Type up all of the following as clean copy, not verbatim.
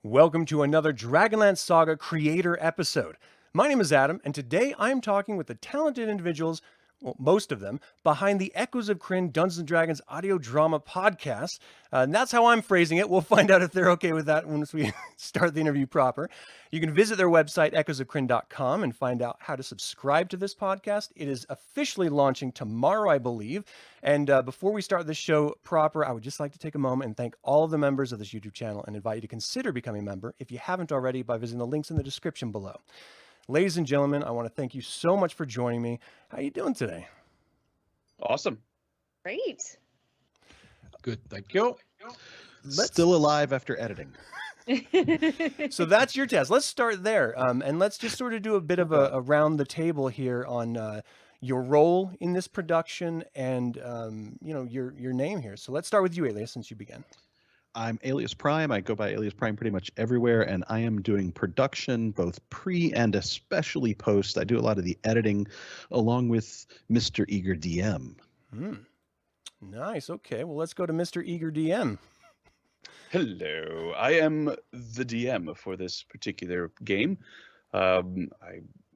Welcome to another DragonLance Saga creator episode. My name is Adam, and today I am talking with the talented individuals, well, most of them, behind the Echoes of Krynn Dungeons & Dragons audio drama podcast. And that's how I'm phrasing it. We'll find out if they're okay with that once we start the interview proper. You can visit their website, echoesofkrynn.com, and find out how to subscribe to this podcast. It is officially launching tomorrow, I believe. And before we start the show proper, I would just like to take a moment and thank all of the members of this YouTube channel and invite you to consider becoming a member if you haven't already by visiting the links in the description below. Ladies and gentlemen, I want to thank you so much for joining me. How are you doing today? Awesome. Great. Good, thank you. Still alive after editing. So that's your test. Let's start there, and let's just sort of do a bit of a around the table here on your role in this production and your name here. So let's start with you, Alias, since you began. I'm Alias Prime. I go by Alias Prime pretty much everywhere, and I am doing production, both pre and especially post. I do a lot of the editing, along with Mr. Eager DM. Nice. Okay. Well, let's go to Mr. Eager DM. Hello. I am the DM for this particular game. I'm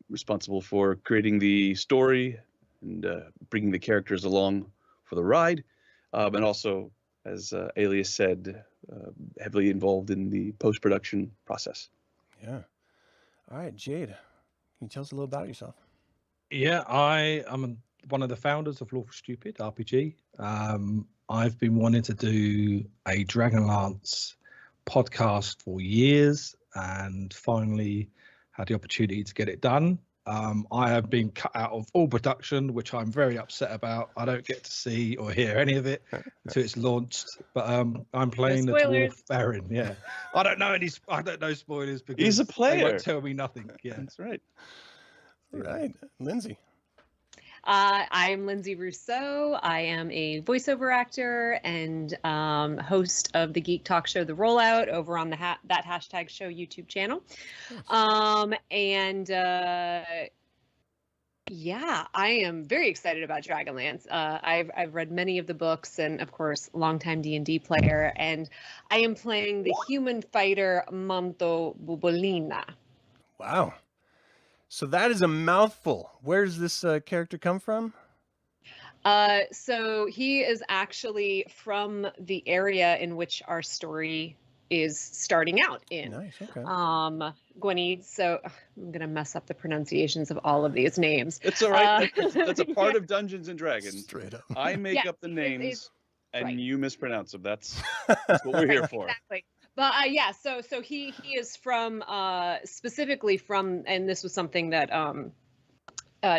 responsible for creating the story and bringing the characters along for the ride, and also, as Alias said, heavily involved in the post-production process. Yeah. All right, Jade, can you tell us a little about yourself? Yeah, I am one of the founders of Lawful Stupid RPG. I've been wanting to do a DragonLance podcast for years and finally had the opportunity to get it done. I have been cut out of all production, which I'm very upset about. I don't get to see or hear any of it until it's launched. But I'm playing the Dwarf Baron. Yeah, I don't know spoilers because he's a player. They won't tell me nothing. Yeah, that's right. All right, Lindsay. I'm Lindsay Rousseau. I am a voiceover actor and host of the Geek Talk show, The Rollout, over on the that hashtag show YouTube channel. Yeah, I am very excited about Dragonlance. I've read many of the books and, of course, longtime D&D player, and I am playing the human fighter Manto Bubolina. Wow. So that is a mouthful. Where does this character come from? So he is actually from the area in which our story is starting out in. Nice, okay. Gwynned, so I'm going to mess up the pronunciations of all of these names. It's all right. That's a part of Dungeons & Dragons. Straight up. I make up the names, and right. You mispronounce them. That's what we're here for. Exactly. But yeah, so he is from specifically from, and this was something that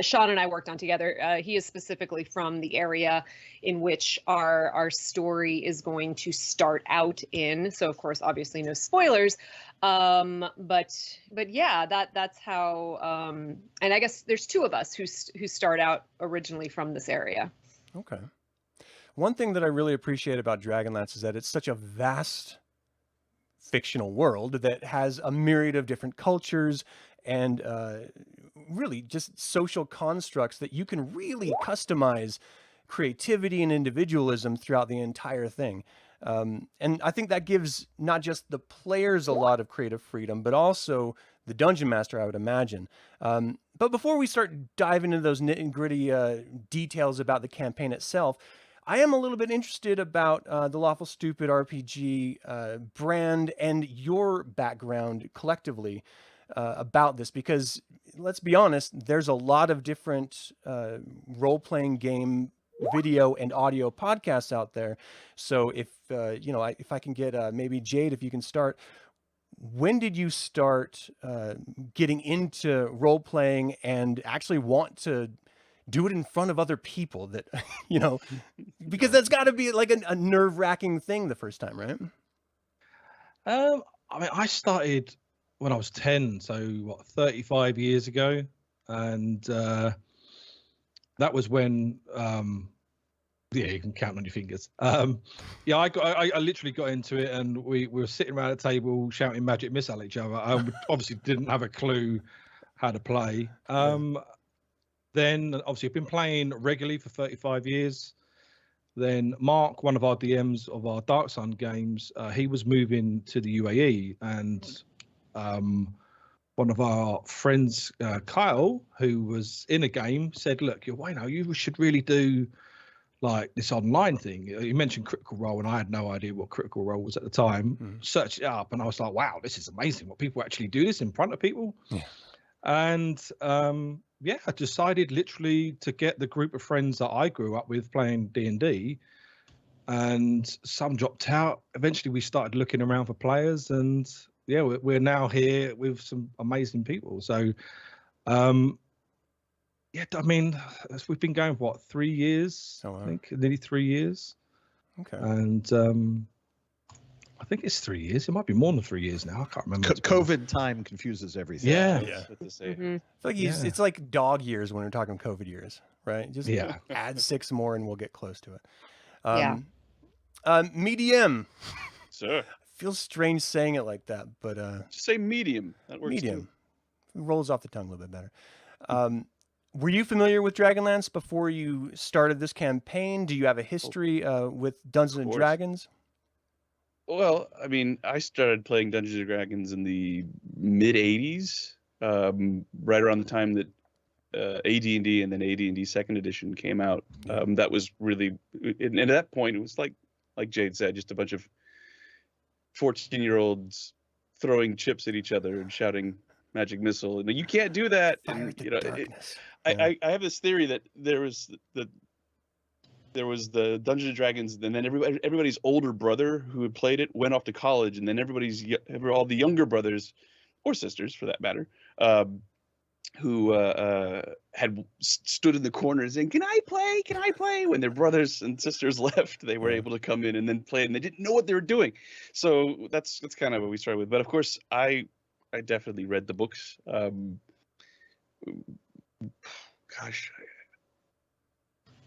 Sean and I worked on together. He is specifically from the area in which our story is going to start out in. So of course, obviously no spoilers. But yeah, that's how. And I guess there's two of us who start out originally from this area. Okay. One thing that I really appreciate about Dragonlance is that it's such a vast fictional world that has a myriad of different cultures and really just social constructs that you can really customize creativity and individualism throughout the entire thing. And I think that gives not just the players a lot of creative freedom, but also the dungeon master, I would imagine. But before we start diving into those nitty-gritty details about the campaign itself, I am a little bit interested about the Lawful Stupid RPG brand and your background collectively about this, because let's be honest, there's a lot of different role-playing game video and audio podcasts out there. So if if I can get maybe Jade, if you can start, when did you start getting into role-playing and actually want to do it in front of other people that, because that's got to be like a nerve-wracking thing the first time, right? I mean, I started when I was 10, so 35 years ago. And that was when, yeah, you can count on your fingers. Yeah, I literally got into it, and we were sitting around a table shouting magic missile at each other. I obviously didn't have a clue how to play. Then obviously I've been playing regularly for 35 years. then Mark, one of our DMs of our Dark Sun games, he was moving to the UAE, and one of our friends, Kyle, who was in a game, said, "Look, you should really do like this online thing." You mentioned Critical Role, and I had no idea what Critical Role was at the time. Searched it up, and I was like, "Wow, this is amazing! What people actually do this in front of people." Yeah. And I decided literally to get the group of friends that I grew up with playing D&D, and some dropped out. Eventually, we started looking around for players, and yeah, we're now here with some amazing people. So, yeah, I mean, we've been going for what, 3 years? Oh, wow. I think nearly 3 years. Okay. And I think it's 3 years. It might be more than 3 years now. I can't remember. COVID time confuses everything. Yeah. That's what to say. Mhm. I feel like it's like dog years when we're talking COVID years, right? Just add 6 more and we'll get close to it. Yeah. Medium. Sir, Feels strange saying it like that, but just say medium. That works medium. too. Rolls off the tongue a little bit better. Were you familiar with Dragonlance before you started this campaign? Do you have a history with Dungeons and course. Dragons? Well, I mean, I started playing Dungeons and Dragons in the mid '80s, right around the time that AD&D and then AD&D Second Edition came out. That was really, and at that point, it was like Jade said, just a bunch of 14-year-olds throwing chips at each other and shouting "Magic Missile," and you can't do that. Fire And the you know, darkness. I have this theory that there was the Dungeons and Dragons, and then everybody's older brother who had played it went off to college, and then all the younger brothers or sisters, for that matter, who had stood in the corner saying, "Can I play? Can I play?" When their brothers and sisters left, they were able to come in and then play, and they didn't know what they were doing. So that's kind of what we started with. But of course, I definitely read the books. Gosh,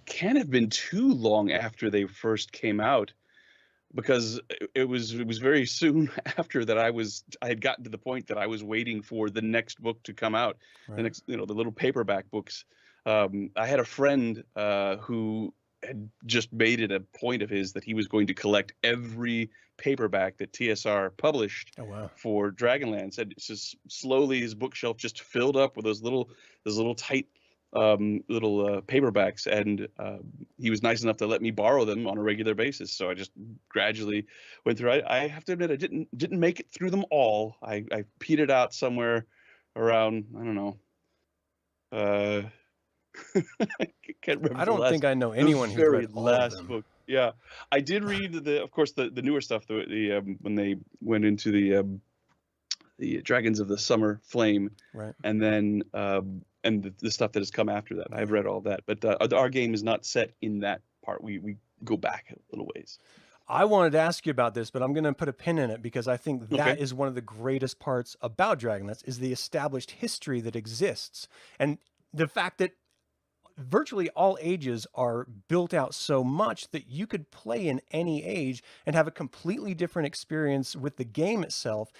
can't have been too long after they first came out, because it was very soon after that I had gotten to the point that I was waiting for the next book to come out. Right. The next, the little paperback books. I had a friend who had just made it a point of his that he was going to collect every paperback that TSR published Oh, wow. for Dragonlance, and it's just slowly his bookshelf just filled up with those little tight paperbacks, and he was nice enough to let me borrow them on a regular basis. So I just gradually went through. I have to admit, I didn't make it through them all. I petered out somewhere around, I don't know. I can't remember. I don't think I know anyone who's read all of them. Book. Yeah, I did read of course, the newer stuff. When they went into the Dragons of the Summer Flame, Right. and then and the stuff that has come after that. I've read all that, but our game is not set in that part. We go back a little ways. I wanted to ask you about this, but I'm going to put a pin in it because I think that is one of the greatest parts about Dragonlance is the established history that exists, and the fact that virtually all ages are built out so much that you could play in any age and have a completely different experience with the game itself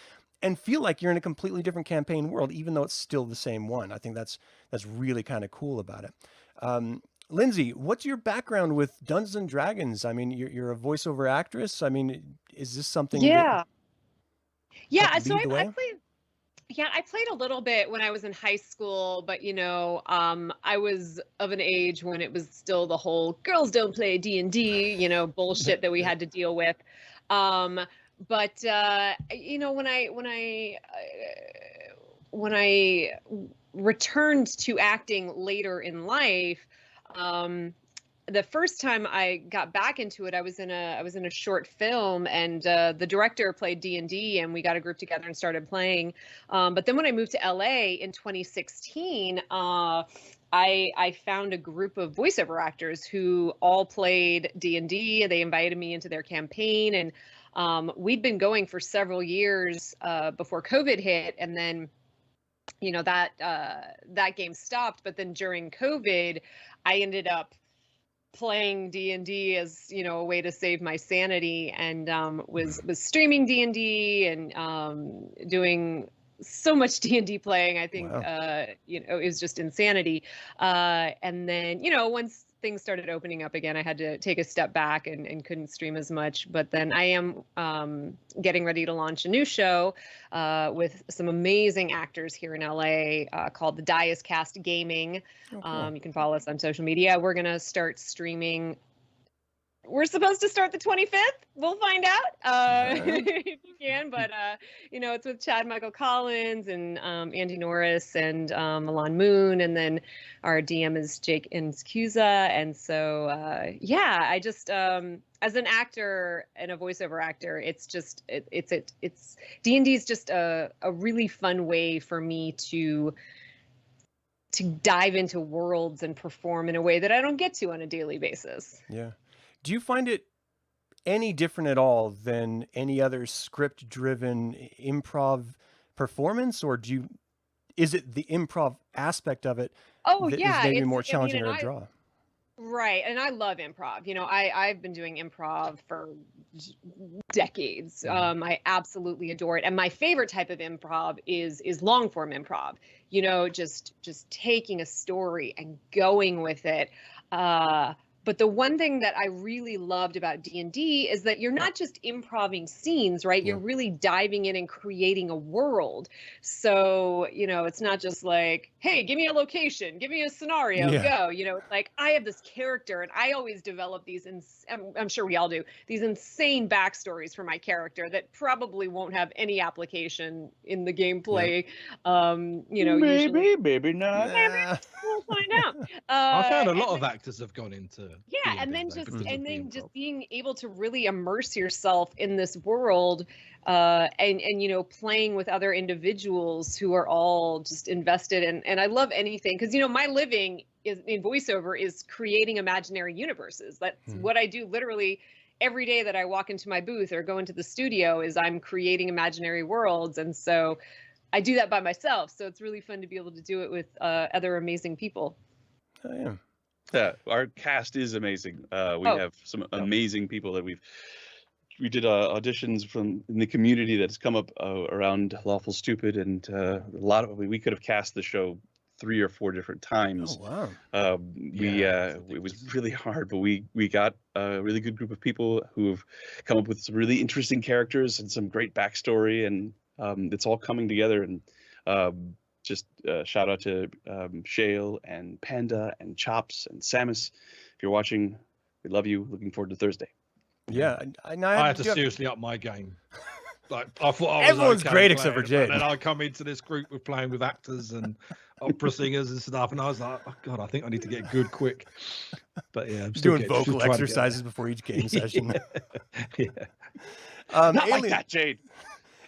and feel like you're in a completely different campaign world, even though it's still the same one. I think that's really kind of cool about it. Lindsay, what's your background with Dungeons and Dragons? I mean, you're a voiceover actress. I mean, is this something? Yeah. Yeah. So I played. Yeah, I played a little bit when I was in high school, but I was of an age when it was still the whole girls don't play D&D, bullshit that we had to deal with. But when I returned to acting later in life, the first time I got back into it, I was in a short film, and the director played D&D, and we got a group together and started playing. But then when I moved to LA in 2016, I found a group of voiceover actors who all played D&D. They invited me into their campaign, and we'd been going for several years before COVID hit, and then that game stopped. But then during COVID, I ended up playing D&D as a way to save my sanity, and was streaming D&D and doing so much D&D playing. I think Wow. it was just insanity. And then once things started opening up again, I had to take a step back and couldn't stream as much. But then I am getting ready to launch a new show with some amazing actors here in LA called the Dias Cast Gaming. Oh, cool. You can follow us on social media. We're going to start streaming. We're supposed to start the 25th. We'll find out if you can. But, it's with Chad Michael Collins and Andy Norris and Milan Moon. And then our DM is Jake Inscusa. And so, I just, as an actor and a voiceover actor, it's just, it's D&D is just a really fun way for me to dive into worlds and perform in a way that I don't get to on a daily basis. Yeah. Do you find it any different at all than any other script-driven improv performance, or is it the improv aspect of it that is maybe more challenging or a draw? Right, and I love improv. I've been doing improv for decades. I absolutely adore it, and my favorite type of improv is long form improv. Just taking a story and going with it. But the one thing that I really loved about D&D is that you're not just improving scenes, right? You're really diving in and creating a world. So, it's not just like, hey, give me a location, give me a scenario, go. It's like, I have this character and I always develop these, I'm sure we all do, these insane backstories for my character that probably won't have any application in the gameplay. Maybe, maybe not. Maybe. We'll find out. I found a lot of actors have gone into and then just being able to really immerse yourself in this world, and playing with other individuals who are all just invested and I love anything because my living is in voiceover is creating imaginary universes. That's what I do literally every day that I walk into my booth or go into the studio is I'm creating imaginary worlds, and so I do that by myself. So it's really fun to be able to do it with other amazing people. Oh, yeah. Yeah, our cast is amazing. We have some amazing people that we did auditions from in the community that's come up around Lawful Stupid, and a lot of we could have cast the show 3 or 4 different times. Oh wow! It was really hard, but we got a really good group of people who have come up with some really interesting characters and some great backstory, and it's all coming together. And just shout out to Shale and Panda and Chops and Samus. If you're watching, we love you. Looking forward to Thursday. Yeah, I had to seriously up my game. Like I thought I was everyone's great except for Jade. And then I come into this group with playing with actors and opera singers and stuff, and I was like, oh god, I think I need to get good quick. But yeah, I'm still doing vocal exercises before each game session. Not like that, Jade.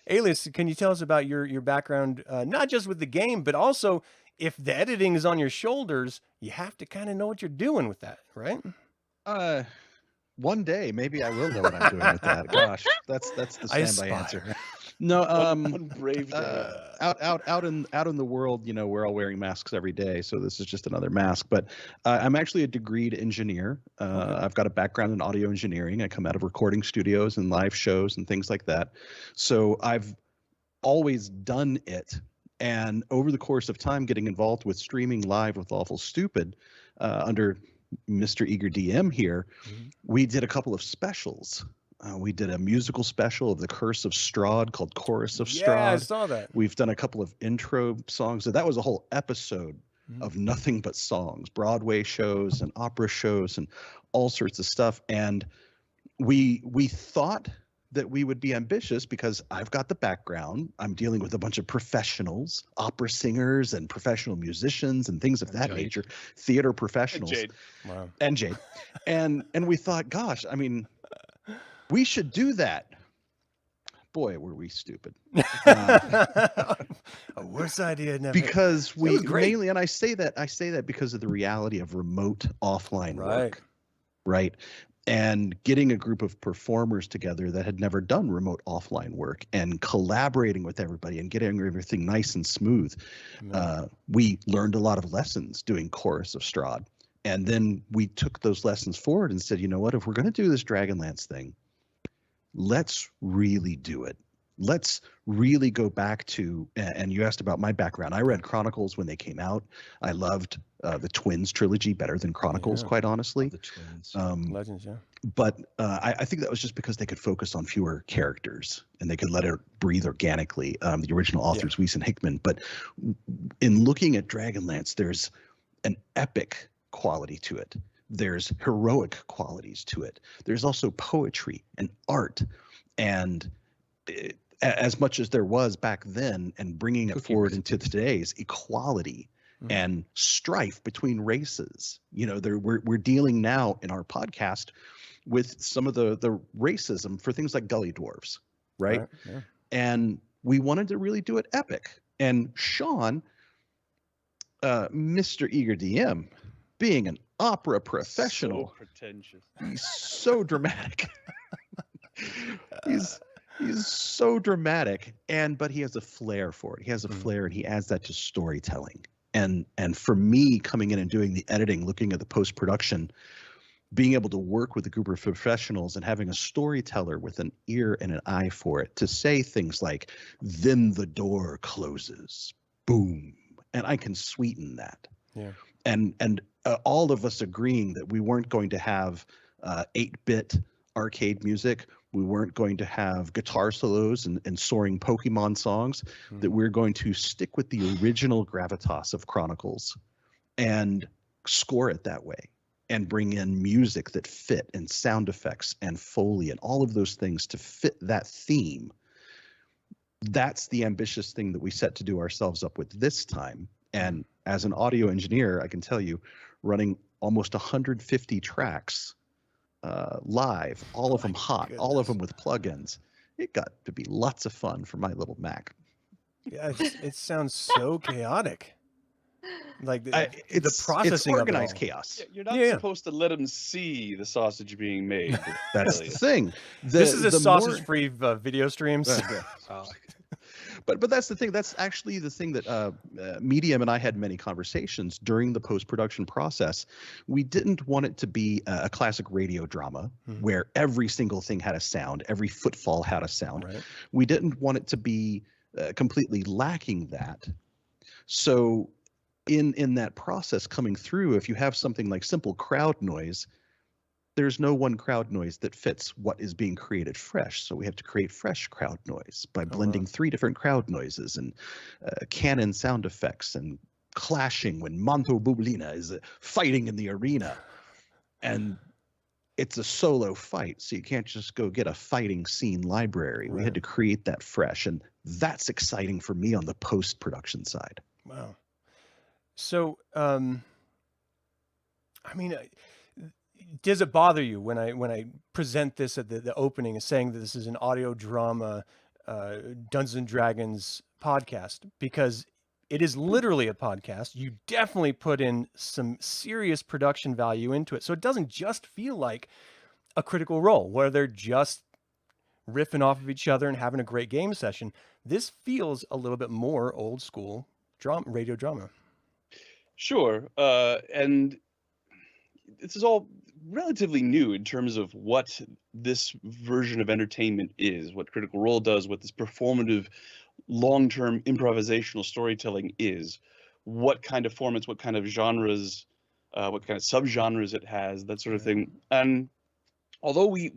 Alias, can you tell us about your background, not just with the game, but also if the editing is on your shoulders, you have to kind of know what you're doing with that, right? One day, maybe I will know what I'm doing with that. Gosh, that's the standby answer. No, one brave day. Out in the world, we're all wearing masks every day, so this is just another mask. But I'm actually a degreed engineer. I've got a background in audio engineering. I come out of recording studios and live shows and things like that. So I've always done it. And over the course of time, getting involved with streaming live with Lawful Stupid under Mr. Eager DM here, we did a couple of specials. We did a musical special of The Curse of Strahd called Chorus of Strahd. Yeah, I saw that. We've done a couple of intro songs. So that was a whole episode of nothing but songs, Broadway shows and opera shows and all sorts of stuff. And we thought that we would be ambitious because I've got the background. I'm dealing with a bunch of professionals, opera singers and professional musicians and things of that nature, theater professionals. And Jade. Wow. And Jade. And we thought, gosh, I mean, we should do that. Boy, were we stupid. A worse idea never. Because we mainly, and I say that because of the reality of remote offline work, right? And getting a group of performers together that had never done remote offline work and collaborating with everybody and getting everything nice and smooth. We learned a lot of lessons doing Chorus of Strahd. And then we took those lessons forward and said, you know what, if we're going to do this DragonLance thing, let's really do it. let's really go back to, and you asked about my background. I read Chronicles when they came out. I loved the Twins trilogy better than Chronicles, Yeah. quite honestly. The Twins. Legends, yeah. But I think that was just because they could focus on fewer characters and they could let it breathe organically. The original authors, Weiss and Hickman. But in looking at Dragonlance, there's an epic quality to it. There's heroic qualities to it. There's also poetry and art, and as much as there was back then, and bringing it forward into today's equality and strife between races. You know, we're dealing now in our podcast with some of the racism for things like gully dwarves, right? Yeah. And we wanted to really do it epic. And Sean, Mr. Eager DM, being an opera professional, So pretentious. he's so dramatic. he's so dramatic, but he has a flair for it. He has a flair, and he adds that to storytelling. And for me, coming in and doing the editing, looking at the post-production, being able to work with a group of professionals and having a storyteller with an ear and an eye for it to say things like, then the door closes, boom, and I can sweeten that. Yeah. And all of us agreeing that we weren't going to have 8-bit arcade music. We weren't going to have guitar solos and soaring Pokemon songs, that we're going to stick with the original gravitas of Chronicles and score it that way and bring in music that fit and sound effects and Foley and all of those things to fit that theme. That's the ambitious thing that we set to do ourselves up with this time. And as an audio engineer, I can tell you, running almost 150 tracks live, all of them hot, all of them with plugins. It got to be lots of fun for my little Mac. Yeah, it sounds so chaotic. Like the processing it's organized of it all. chaos. You're not Yeah. supposed to let them see the sausage being made. That's the thing. This is a the sausage-free video streams. But that's the thing. That's actually the thing that Medium and I had many conversations during the post-production process. We didn't want it to be a classic radio drama where every single thing had a sound, every footfall had a sound. Right. We didn't want it to be completely lacking that. So in that process coming through, if you have something like simple crowd noise, there's no one crowd noise that fits what is being created fresh. So we have to create fresh crowd noise by blending 3 different crowd noises and cannon sound effects and clashing when Manto Bublina is fighting in the arena. And it's a solo fight, so you can't just go get a fighting scene library. We had to create that fresh, and that's exciting for me on the post-production side. Wow. So, I mean, does it bother you when I present this at the opening, saying that this is an audio drama, Dungeons and Dragons podcast? Because it is literally a podcast. You definitely put in some serious production value into it, so it doesn't just feel like a Critical Role where they're just riffing off of each other and having a great game session. This feels a little bit more old school drama, radio drama. Sure. And this is all relatively new in terms of what this version of entertainment is, what Critical Role does, what this performative, long-term improvisational storytelling is, what kind of formats, what kind of genres, what kind of subgenres it has, that sort of thing. And although we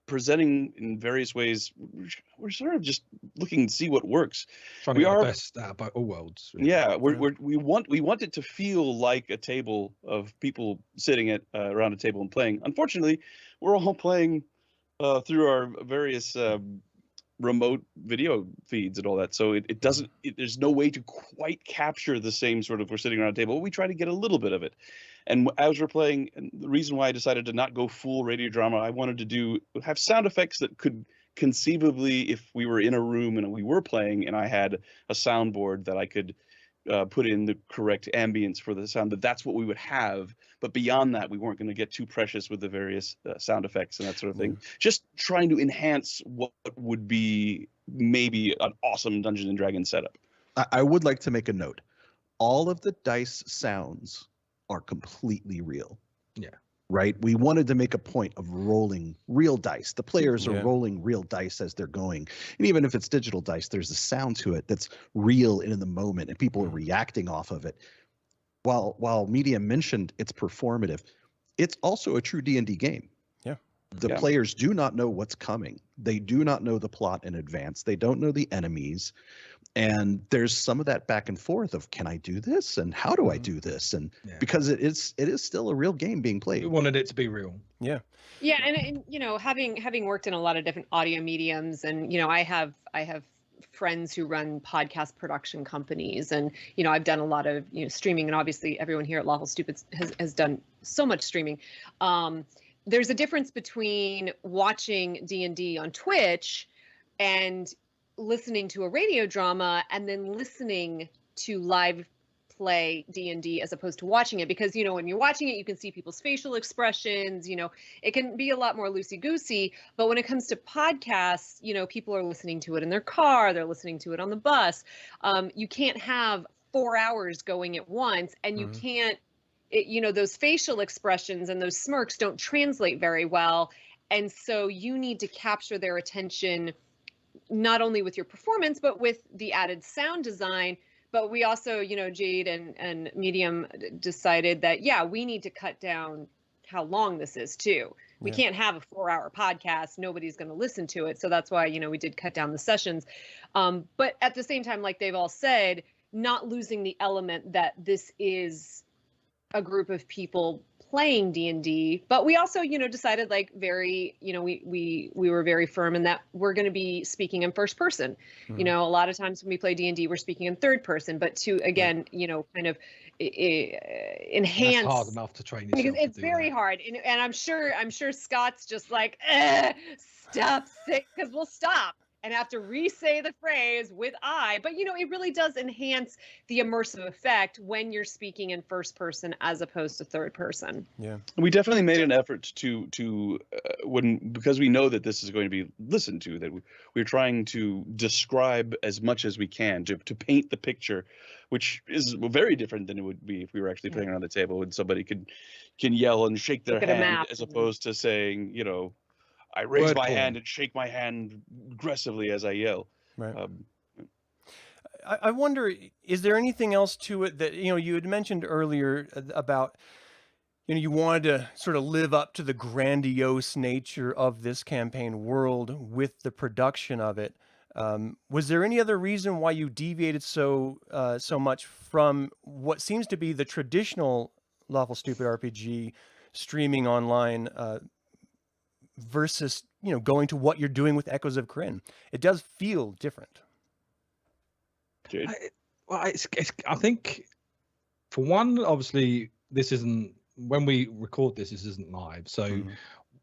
presenting in various ways, we're sort of just looking to see what works. Trying to get the best out of all worlds. Really. Yeah, we want it to feel like a table of people sitting at around a table and playing. Unfortunately, we're all playing through our various remote video feeds and all that, so it doesn't. There's no way to quite capture the same sort of we're sitting around a table. But we try to get a little bit of it. And as we're playing, and the reason why I decided to not go full radio drama, I wanted to have sound effects that could conceivably, if we were in a room and we were playing and I had a soundboard that I could put in the correct ambience for the sound, that's what we would have. But beyond that, we weren't going to get too precious with the various sound effects and that sort of thing. Just trying to enhance what would be maybe an awesome Dungeons and Dragons setup. I would like to make a note. All of the dice sounds are completely real. Yeah. right? We wanted to make a point of rolling real dice. The players are Yeah. rolling real dice as they're going. And even if it's digital dice, there's a sound to it that's real and in the moment, and people are reacting off of it. While Medium mentioned it's performative, it's also a true D&D game. Yeah. The players do not know what's coming. They do not know the plot in advance. They don't know the enemies. And there's some of that back and forth of, can I do this? And how do I do this? And because it is still a real game being played. We wanted it to be real. Yeah. Yeah, and you know, having worked in a lot of different audio mediums, and you know, I have friends who run podcast production companies, and you know, I've done a lot of streaming, and obviously everyone here at Lawful Stupid has done so much streaming. There's a difference between watching D&D on Twitch and listening to a radio drama and then listening to live play D&D as opposed to watching it, because you know, when you're watching it, you can see people's facial expressions, you know, it can be a lot more loosey-goosey. But when it comes to podcasts, you know, people are listening to it in their car, they're listening to it on the bus. You can't have 4 hours going at once, and you can't, you know, those facial expressions and those smirks don't translate very well. And so you need to capture their attention, not only with your performance, but with the added sound design. But we also, you know, Jade and Medium decided that, yeah, we need to cut down how long this is too. We can't have a 4-hour podcast. Nobody's going to listen to it. So that's why, you know, we did cut down the sessions. But at the same time, like they've all said, not losing the element that this is a group of people playing D&D, but we also, you know, decided like very, you know, we were very firm in that we're going to be speaking in first person. You know, a lot of times when we play D&D, we're speaking in third person, but to, again, you know, kind of enhance. That's hard enough to train yourself. Because it's very hard. And I'm sure Scott's just like, stop saying, because we'll stop and have to re-say the phrase with I. But, you know, it really does enhance the immersive effect when you're speaking in first person as opposed to third person. Yeah. We definitely made an effort to because we know that this is going to be listened to, that we're trying to describe as much as we can to paint the picture, which is very different than it would be if we were actually playing around the table and somebody can yell and shake their hand as opposed to saying, you know, I raise my hand and shake my hand aggressively as I yell. Right. I wonder, is there anything else to it that, you know, you had mentioned earlier about, you know, you wanted to sort of live up to the grandiose nature of this campaign world with the production of it. Was there any other reason why you deviated so much from what seems to be the traditional Lawful Stupid RPG streaming online versus, you know, going to what you're doing with Echoes of Krynn? It does feel different. I think, for one, obviously, this isn't, when we record this isn't live. So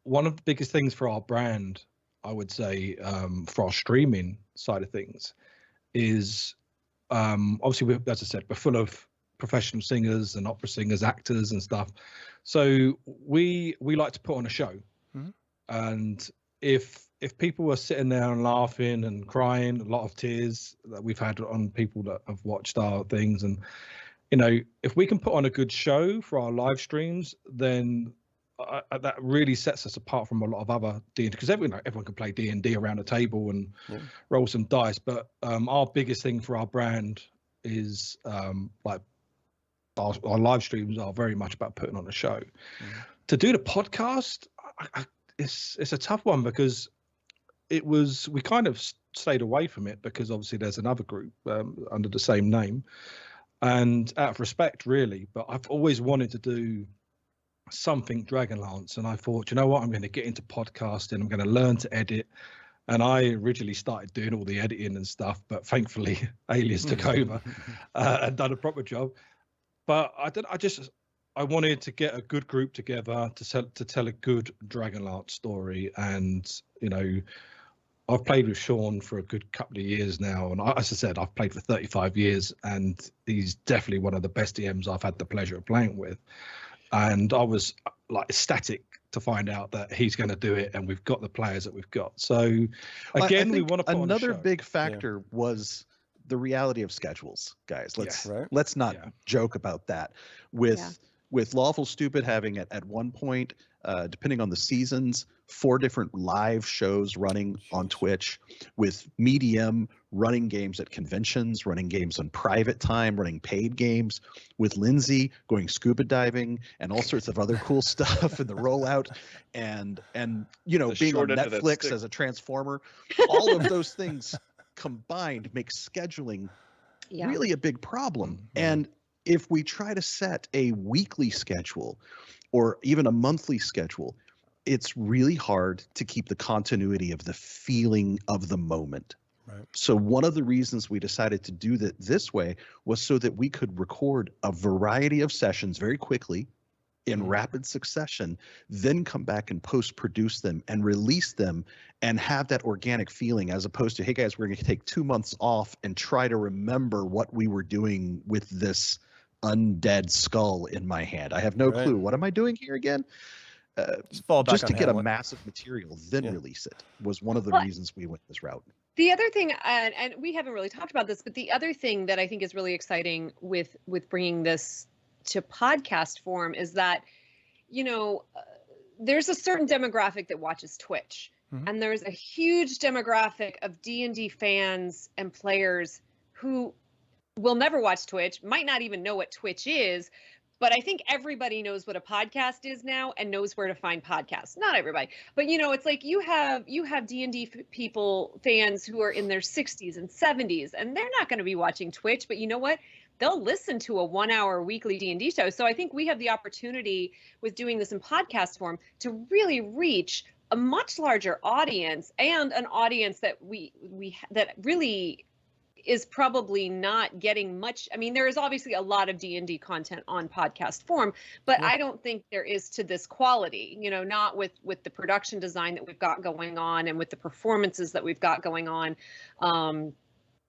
one of the biggest things for our brand, I would say, for our streaming side of things is, obviously, as I said, we're full of professional singers and opera singers, actors and stuff. So we like to put on a show. And if people were sitting there and laughing and crying, a lot of tears that we've had on people that have watched our things, and you know, if we can put on a good show for our live streams, then that really sets us apart from a lot of other D&D, because everyone can play D&D around a table and roll some dice. But our biggest thing for our brand is like our live streams are very much about putting on a show. To do the podcast, it's a tough one, because we kind of stayed away from it because obviously there's another group under the same name, and out of respect really, but I've always wanted to do something Dragonlance, and I thought, you know what, I'm going to get into podcasting, I'm going to learn to edit. And I originally started doing all the editing and stuff, but thankfully Alias took over and done a proper job. But I wanted to get a good group together to tell a good Dragonlance story. And, you know, I've played with Sean for a good couple of years now. And as I said, I've played for 35 years, and he's definitely one of the best DMs I've had the pleasure of playing with. And I was like ecstatic to find out that he's going to do it, and we've got the players that we've got. So again, we want to put another on a show. big factor was the reality of schedules, guys. Let's not joke about that. With with Lawful Stupid having at one point, depending on the seasons, 4 different live shows running on Twitch, with Medium running games at conventions, running games on private time, running paid games, with Lindsay going scuba diving and all sorts of other cool stuff in the rollout, and you know, The being on short end of that Netflix stick. as a transformer. All of those things combined make scheduling Yeah. really a big problem. Mhm. And if we try to set a weekly schedule or even a monthly schedule, it's really hard to keep the continuity of the feeling of the moment. Right. So one of the reasons we decided to do that this way was so that we could record a variety of sessions very quickly in rapid succession, then come back and post-produce them and release them and have that organic feeling, as opposed to, hey guys, we're going to take 2 months off and try to remember what we were doing with this undead skull in my hand. I have no Right. clue. What am I doing here again? Just fall back Just on to get a Hamlet. massive material, then Yeah. release it, was one of the Well, reasons we went this route. The other thing, and we haven't really talked about this, but the other thing that I think is really exciting with bringing this to podcast form is that, you know, there's a certain demographic that watches Twitch, Mhm. and there's a huge demographic of D&D fans and players who will never watch Twitch, might not even know what Twitch is. But I think everybody knows what a podcast is now and knows where to find podcasts. Not everybody, but you know, it's like you have D&D people, fans who are in their 60s and 70s, and they're not going to be watching Twitch, but you know what? They'll listen to a 1-hour weekly D&D show. So I think we have the opportunity with doing this in podcast form to really reach a much larger audience, and an audience that that really is probably not getting much. I mean, there is obviously a lot of D&D content on podcast form, but Yeah. I don't think there is to this quality, you know, not with the production design that we've got going on and with the performances that we've got going on.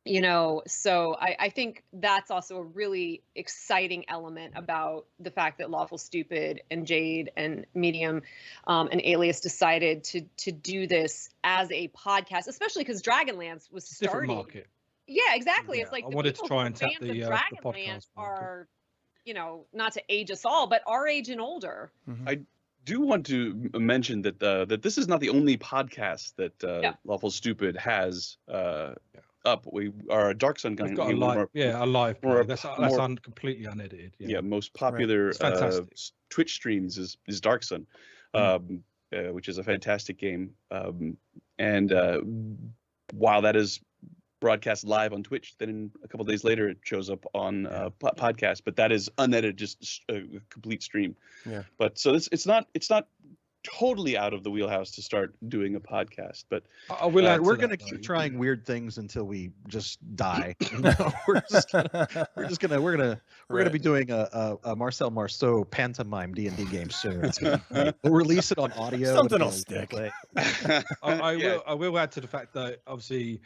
You know, so I think that's also a really exciting element about the fact that Lawful Stupid and Jade and Medium and Alias decided to do this as a podcast, especially because Dragonlance was It's a different starting. market. Yeah, exactly. Yeah, It's like I the wanted to people try who and are tap fans the of podcast Dragonlance market. are, you know, not to age us all, but our age and older. Do want to mention that that this is not the only podcast that Yeah. Lawful Stupid has up. We are Dark Sun We've game. got a live, a live more- play. That's more- completely unedited. Yeah, most popular It's fantastic. Twitch streams is Dark Sun, which is a fantastic game. And while that is broadcast live on Twitch, then a couple days later it shows up on podcast. But that is unedited, just a complete stream. Yeah. But so it's not totally out of the wheelhouse to start doing a podcast. But I will add We're to going to that, keep though. trying weird things until we just die. You know, we're gonna be doing a Marcel Marceau pantomime D&D game soon. It's gonna be great. We'll release it on audio. Something It'll will be stick. play. I will add to the fact that obviously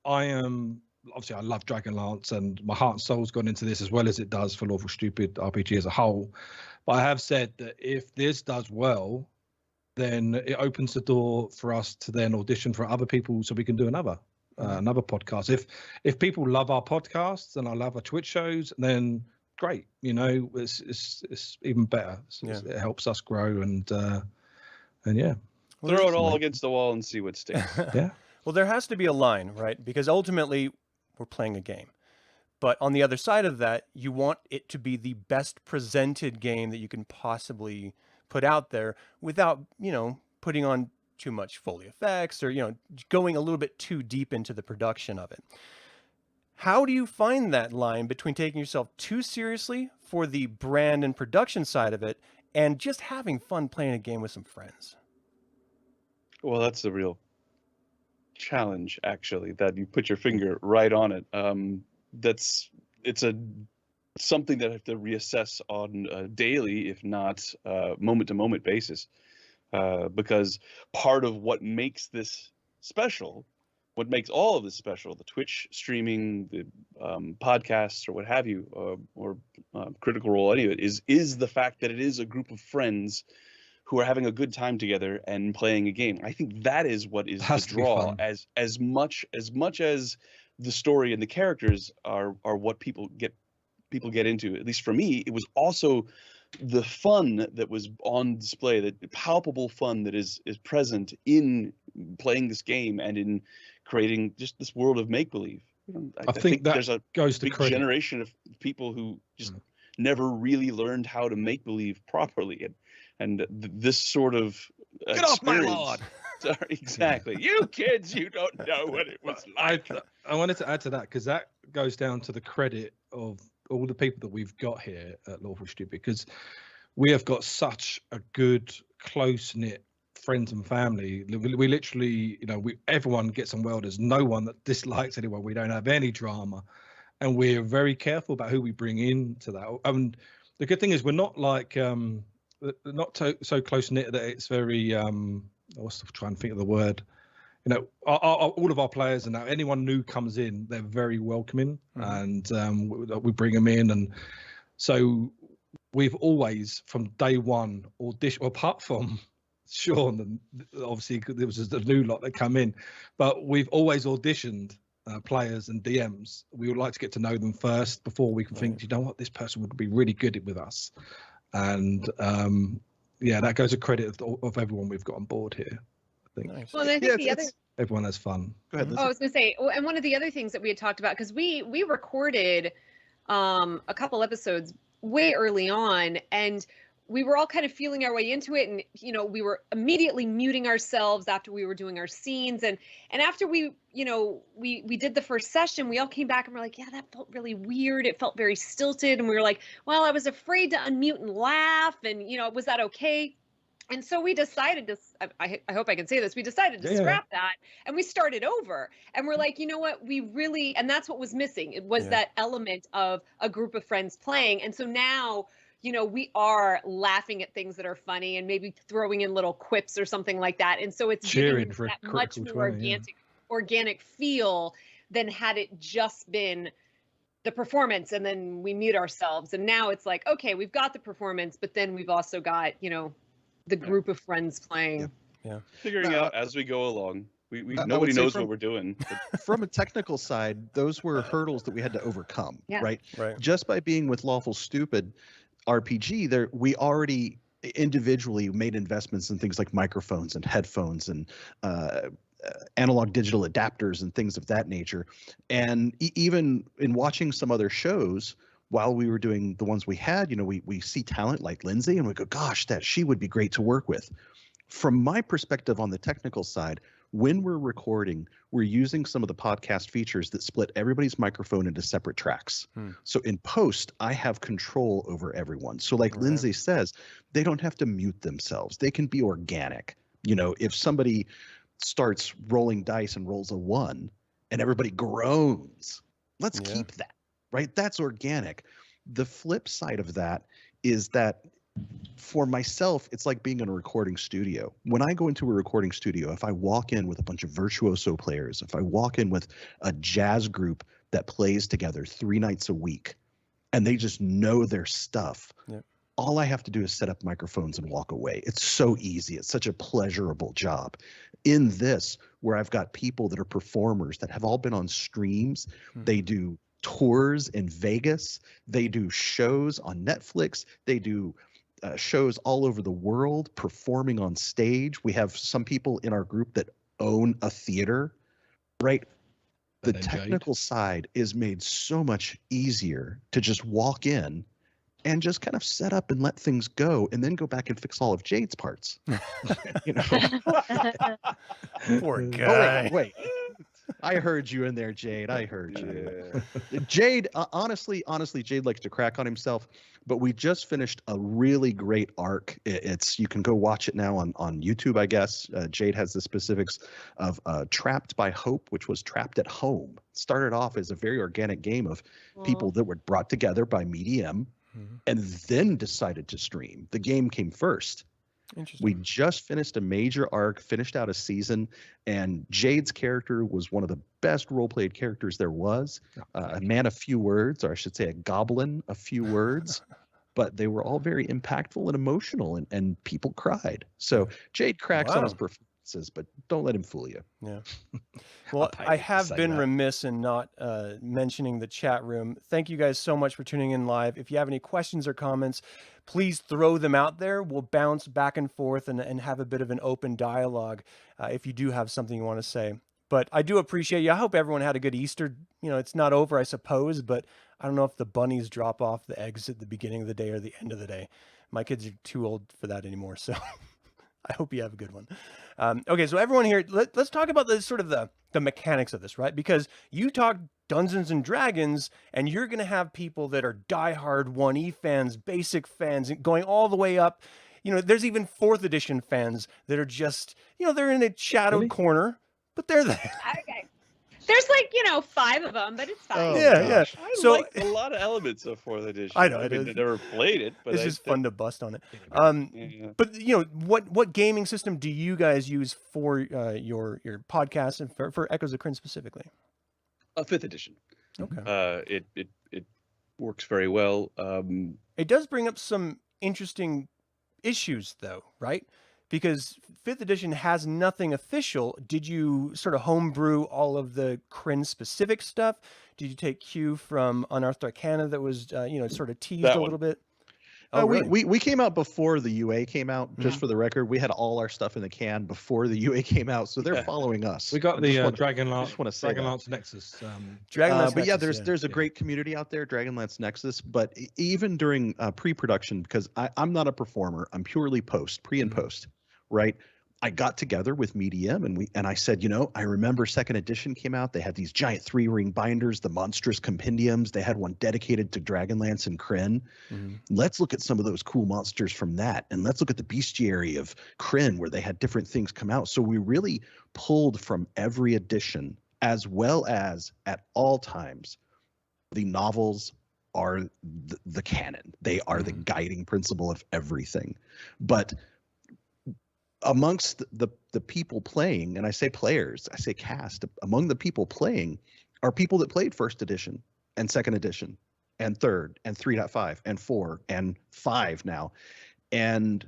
I love Dragonlance, and my heart and soul's gone into this as well as it does for Lawful Stupid RPG as a whole. But I have said that if this does well, then it opens the door for us to then audition for other people so we can do another podcast. If people love our podcasts and I love our Twitch shows, then great. You know, it's even better. It helps us grow and yeah. throw it all against the wall and see what sticks. Yeah. Well, there has to be a line, right? Because ultimately, we're playing a game. But on the other side of that, you want it to be the best presented game that you can possibly put out there without, you know, putting on too much Foley effects or, you know, going a little bit too deep into the production of it. How do you find that line between taking yourself too seriously for the brand and production side of it and just having fun playing a game with some friends? Well, that's the real challenge, actually, that you put your finger right on it. It's something that I have to reassess on a daily, if not moment-to-moment basis, because part of what makes this special, what makes all of this special, the Twitch streaming, the podcasts, or what have you, or Critical Role, any of it, is the fact that it is a group of friends who are having a good time together and playing a game. I think that is what is the draw, as much as the story and the characters are what people get into. At least for me, it was also the fun that was on display, that palpable fun that is present in playing this game and in creating just this world of make believe. I think that there's a goes to big credit. generation of people who just never really learned how to make believe properly, and this sort of Get off my experience- lawn! Sorry, exactly. You kids, you don't know what it was like. I wanted to add to that because that goes down to the credit of all the people that we've got here at Lawful Stupid, because we have got such a good, close-knit friends and family. We literally, everyone gets on well. There's no one that dislikes anyone. We don't have any drama, and we're very careful about who we bring into that. And the good thing is we're not like not so close-knit that it's very I was trying to think of the word. All of our players, and now anyone new comes in, they're very welcoming, and we bring them in, and so we've always, from day one, auditioned. Apart from Sean, and obviously there was just a new lot that come in, but we've always auditioned players and DMs. We would like to get to know them first before we can think, you know what, this person would be really good with us, and that goes to credit of everyone we've got on board here. Nice. Well, and I think the other everyone has fun. Go ahead, Liz. Oh, I was going to say, and one of the other things that we had talked about, because we recorded a couple episodes way early on, and we were all kind of feeling our way into it, and we were immediately muting ourselves after we were doing our scenes, and after we did the first session, we all came back and we're like, yeah, that felt really weird. It felt very stilted, and we were like, well, I was afraid to unmute and laugh, and was that okay? And so we decided to, I hope I can say this, we decided to scrap that, and we started over. And we're like, you know what, we really, and that's what was missing. It was that element of a group of friends playing. And so now, we are laughing at things that are funny and maybe throwing in little quips or something like that. And so it's cheering giving for that much more 20, organic feel than had it just been the performance and then we mute ourselves. And now it's like, okay, we've got the performance, but then we've also got, the group of friends playing. Yeah. Figuring out as we go along. We I would nobody say knows from- what we're doing. From a technical side, those were hurdles that we had to overcome, Yeah. right? Right. Just by being with Lawful Stupid RPG, we already individually made investments in things like microphones and headphones and analog digital adapters and things of that nature. And even in watching some other shows, while we were doing the ones we had, we see talent like Lindsay and we go, gosh, she would be great to work with. From my perspective on the technical side, when we're recording, we're using some of the podcast features that split everybody's microphone into separate tracks. So in post, I have control over everyone. So like Lindsay says, they don't have to mute themselves. They can be organic. If somebody starts rolling dice and rolls a 1 and everybody groans, let's keep that. Right? That's organic. The flip side of that is that for myself, it's like being in a recording studio. When I go into a recording studio, if I walk in with a bunch of virtuoso players, if I walk in with a jazz group that plays together 3 nights a week, and they just know their stuff, all I have to do is set up microphones and walk away. It's so easy. It's such a pleasurable job. In this, where I've got people that are performers that have all been on streams, they do tours in Vegas, they do shows on Netflix, they do shows all over the world performing on stage. We have some people in our group that own a theater, right? The technical side is made so much easier to just walk in and just kind of set up and let things go and then go back and fix all of Jade's parts. Poor guy. Oh, wait. I heard you in there, Jade. I heard you. Jade, honestly, Jade likes to crack on himself, but we just finished a really great arc. You can go watch it now on YouTube, I guess. Jade has the specifics of Trapped by Hope, which was Trapped at Home. Started off as a very organic game of people that were brought together by Medium and then decided to stream. The game came first. We just finished a major arc, finished out a season, and Jade's character was one of the best role-played characters there was. A man of few words, or I should say a goblin of few words, but they were all very impactful and emotional, and people cried. So Jade cracks on his performance references, but don't let him fool you. Yeah. Well, I have been remiss in not mentioning the chat room. Thank you guys so much for tuning in live. If you have any questions or comments, please throw them out there. We'll bounce back and forth and have a bit of an open dialogue if you do have something you want to say. But I do appreciate you. I hope everyone had a good Easter. You know, it's not over, I suppose, but I don't know if the bunnies drop off the eggs at the beginning of the day or the end of the day. My kids are too old for that anymore, so I hope you have a good one. Okay, so everyone here, let's talk about the sort of the mechanics of this, right? Because you talk Dungeons and Dragons, and you're going to have people that are diehard 1E fans, basic fans, going all the way up. You know, there's even 4th edition fans that are just, you know, they're in a shadowed corner, but they're there. Okay. There's like, 5 of them, but it's fine. Oh, yeah. I So like a lot of elements of 4th edition. I know, I mean, I never played it, but it's just fun to bust on it. Yeah. But you know, what gaming system do you guys use for your podcast and for Echoes of Krynn specifically? 5th edition. Okay. It works very well. It does bring up some interesting issues, though, right? Because 5th edition has nothing official. Did you sort of homebrew all of the Krynn specific stuff? Did you take cue from Unearthed Arcana that was, sort of teased a little bit? Oh, really? We came out before the UA came out. Just for the record, we had all our stuff in the can before the UA came out, so they're following us. We got the Dragonlance Nexus. Dragonlance but yeah, Nexus, there's a great community out there, Dragonlance Nexus. But even during pre-production, because I'm not a performer, I'm purely pre and post, right? I got together with Medium and I said, I remember 2nd edition came out. They had these giant 3-ring binders, the monstrous compendiums. They had one dedicated to Dragonlance and Krynn. Let's look at some of those cool monsters from that. And let's look at the bestiary of Krynn, where they had different things come out. So we really pulled from every edition, as well as at all times, the novels are the canon. They are the guiding principle of everything. But amongst the people playing, and I say players, I say cast, among the people playing are people that played 1st edition and 2nd edition and 3rd and 3.5 and 4 and 5 now. And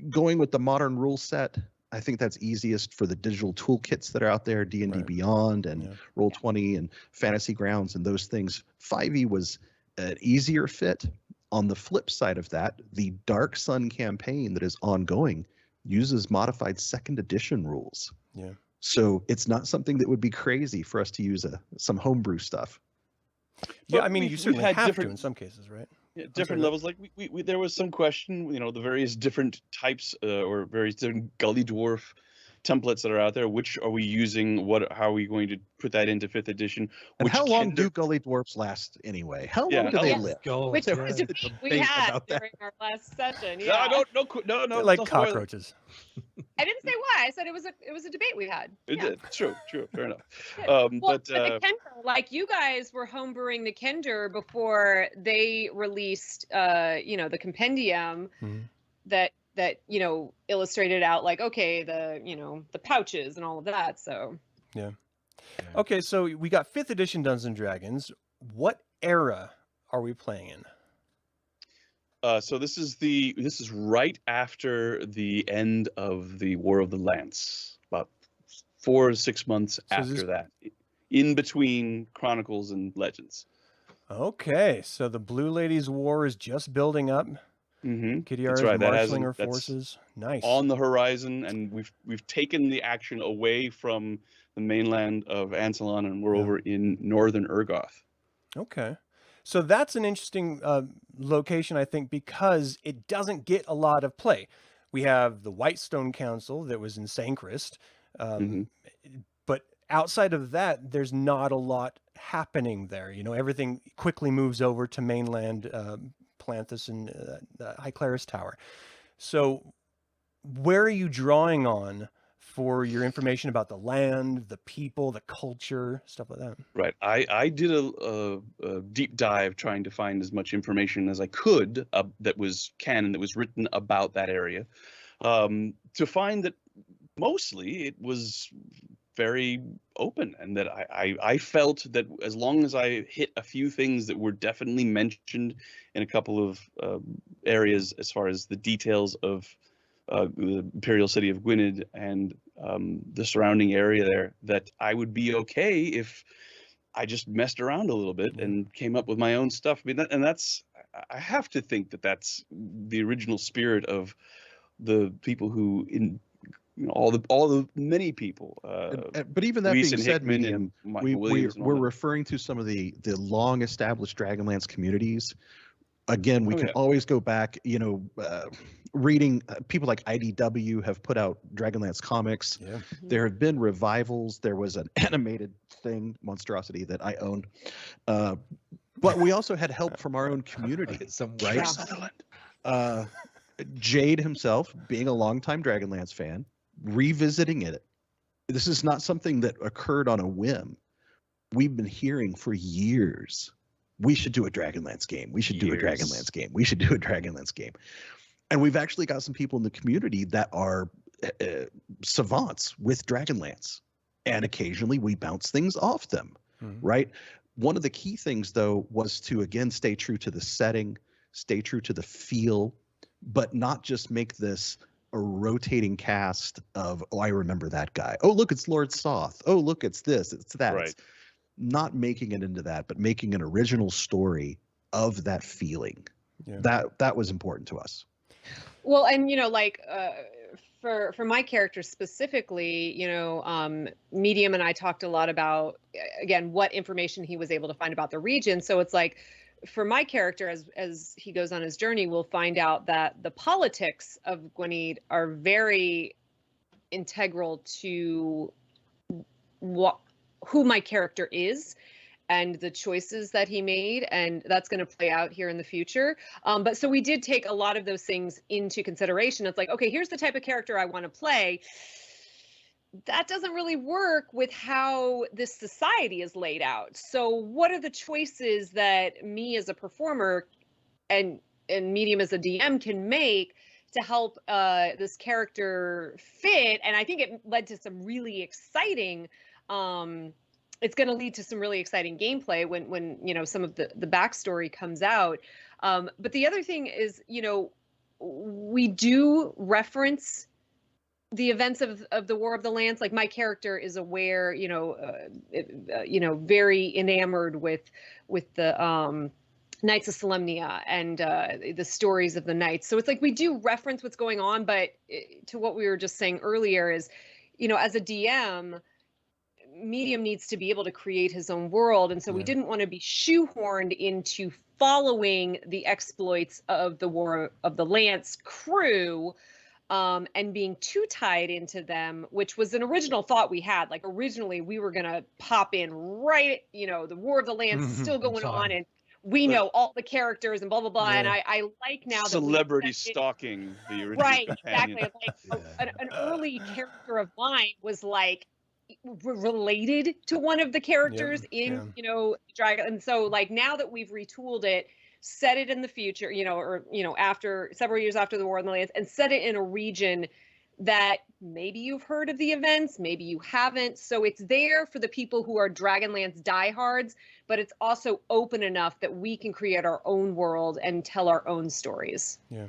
going with the modern rule set, I think that's easiest for the digital toolkits that are out there, D&D Beyond and Roll20 and Fantasy Grounds and those things. 5e was an easier fit. On the flip side of that, the Dark Sun campaign that is ongoing uses modified 2nd edition rules. Yeah. So it's not something that would be crazy for us to use some homebrew stuff. Yeah, I mean, you certainly have to in some cases, right? Yeah, different levels. Like we there was some question, the various different types or various different Gully Dwarf templates that are out there. Which are we using? How are we going to put that into 5th edition? And how long do Gully Dwarfs last anyway? How long do they live? Which we had during our last session. Yeah. No. They're like cockroaches. I didn't say why. I said it was a debate we had. It did. True. Fair enough. But the Kender, like you guys were homebrewing the Kender before they released, the compendium that illustrated out like, okay, the pouches and all of that. So yeah. Okay, so we got 5th edition Dungeons and Dragons. What era are we playing in? So this is right after the end of the War of the Lance, about 4 to 6 months after that, in between Chronicles and Legends. Okay, so the Blue Ladies' War is just building up. Kidiara's marshaling her forces. Nice. On the horizon, and we've taken the action away from the mainland of Ansalon, and we're over in Northern Ergoth. Okay. So that's an interesting location, I think, because it doesn't get a lot of play. We have the Whitestone Council that was in Sanchrist, but outside of that, there's not a lot happening there. Everything quickly moves over to mainland Planthus and High Claris Tower. So where are you drawing on for your information about the land, the people, the culture, stuff like that? Right. I did a deep dive trying to find as much information as I could that was canon, that was written about that area, to find that mostly it was very open, and that I felt that as long as I hit a few things that were definitely mentioned in a couple of areas as far as the details of the Imperial City of Gywnned and the surrounding area there, that I would be okay if I just messed around a little bit and came up with my own stuff. I mean, I have to think that that's the original spirit of the people who all the many people. But even that Luis being and said, Hickman Medium, and Michael Williams and all we're that. referring to some of the long established Dragonlance communities. Again, we can Yeah. always go back, reading people like IDW have put out Dragonlance comics. Yeah. There have been revivals. There was an animated thing, Monstrosity, that I owned. But we also had help from our own community, right? Yeah. Sutherland. Jade himself, being a longtime Dragonlance fan, revisiting it. This is not something that occurred on a whim. We've been hearing for years, we should do a Dragonlance game. We should do a Dragonlance game. We should do a Dragonlance game. And we've actually got some people in the community that are savants with Dragonlance. And occasionally we bounce things off them, right? One of the key things, though, was to, again, stay true to the setting, stay true to the feel, but not just make this a rotating cast of, oh, I remember that guy. Oh, look, it's Lord Soth. Oh, look, it's this, it's that. Right. It's not making it into that, but making an original story of that feeling. Yeah. That was important to us. Well, and for my character specifically, Medium and I talked a lot about, again, what information he was able to find about the region. So it's like, for my character, as he goes on his journey, we'll find out that the politics of Gywnned are very integral to who my character is and the choices that he made, and that's going to play out here in the future. But so we did take a lot of those things into consideration. It's like, okay, here's the type of character I want to play. That doesn't really work with how this society is laid out. So what are the choices that me as a performer and Medium as a DM can make to help this character fit? And I think it led to some really exciting, it's going to lead to some really exciting gameplay when some of the backstory comes out. But the other thing is, we do reference the events of the War of the Lance. Like, my character is aware, very enamored with the Knights of Solemnia and the stories of the knights. So it's like we do reference what's going on, but to what we were just saying earlier is, as a DM, Medium needs to be able to create his own world, and so we didn't want to be shoehorned into following the exploits of the War of the Lance crew. And being too tied into them, which was an original thought we had. Like, originally we were going to pop in right, the War of the Lance is still going on, and we know all the characters and blah, blah, blah. Yeah. And I like now that Celebrity stalking the original right, companion. exactly. Like an early character of mine was like related to one of the characters in, Dragon. And so, like, now that we've retooled it, set it in the future, after several years after the War of the Lance, and set it in a region that maybe you've heard of the events, maybe you haven't. So it's there for the people who are Dragonlance diehards, but it's also open enough that we can create our own world and tell our own stories. Yeah.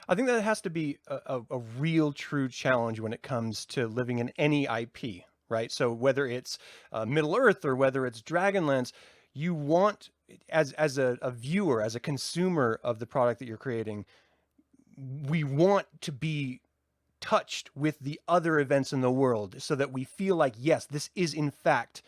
I think that has to be a real true challenge when it comes to living in any IP, right? So whether it's Middle Earth or whether it's Dragonlance, you want, as a viewer, as a consumer of the product that you're creating, we want to be touched with the other events in the world so that we feel like, yes, this is in fact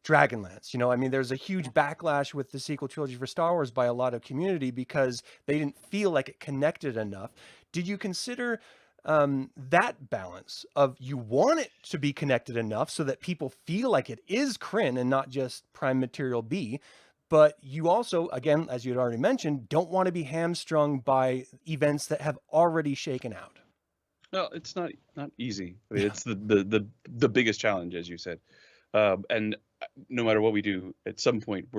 Dragonlance. There's a huge backlash with the sequel trilogy for Star Wars by a lot of community because they didn't feel like it connected enough. Did you consider that balance of, you want it to be connected enough so that people feel like it is Krynn and not just Prime Material B, but you also, again, as you had already mentioned, don't want to be hamstrung by events that have already shaken out? Well, it's not easy. I mean, it's the biggest challenge, as you said. And no matter what we do, at some point,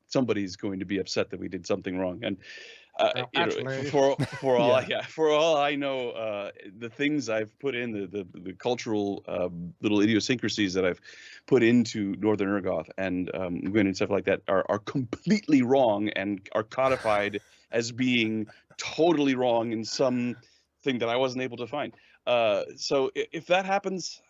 somebody's going to be upset that we did something wrong. And for all I know, the things I've put in, the cultural little idiosyncrasies that I've put into Northern Ergoth and Gywnned and stuff like that are completely wrong and are codified as being totally wrong in some thing that I wasn't able to find. So if that happens,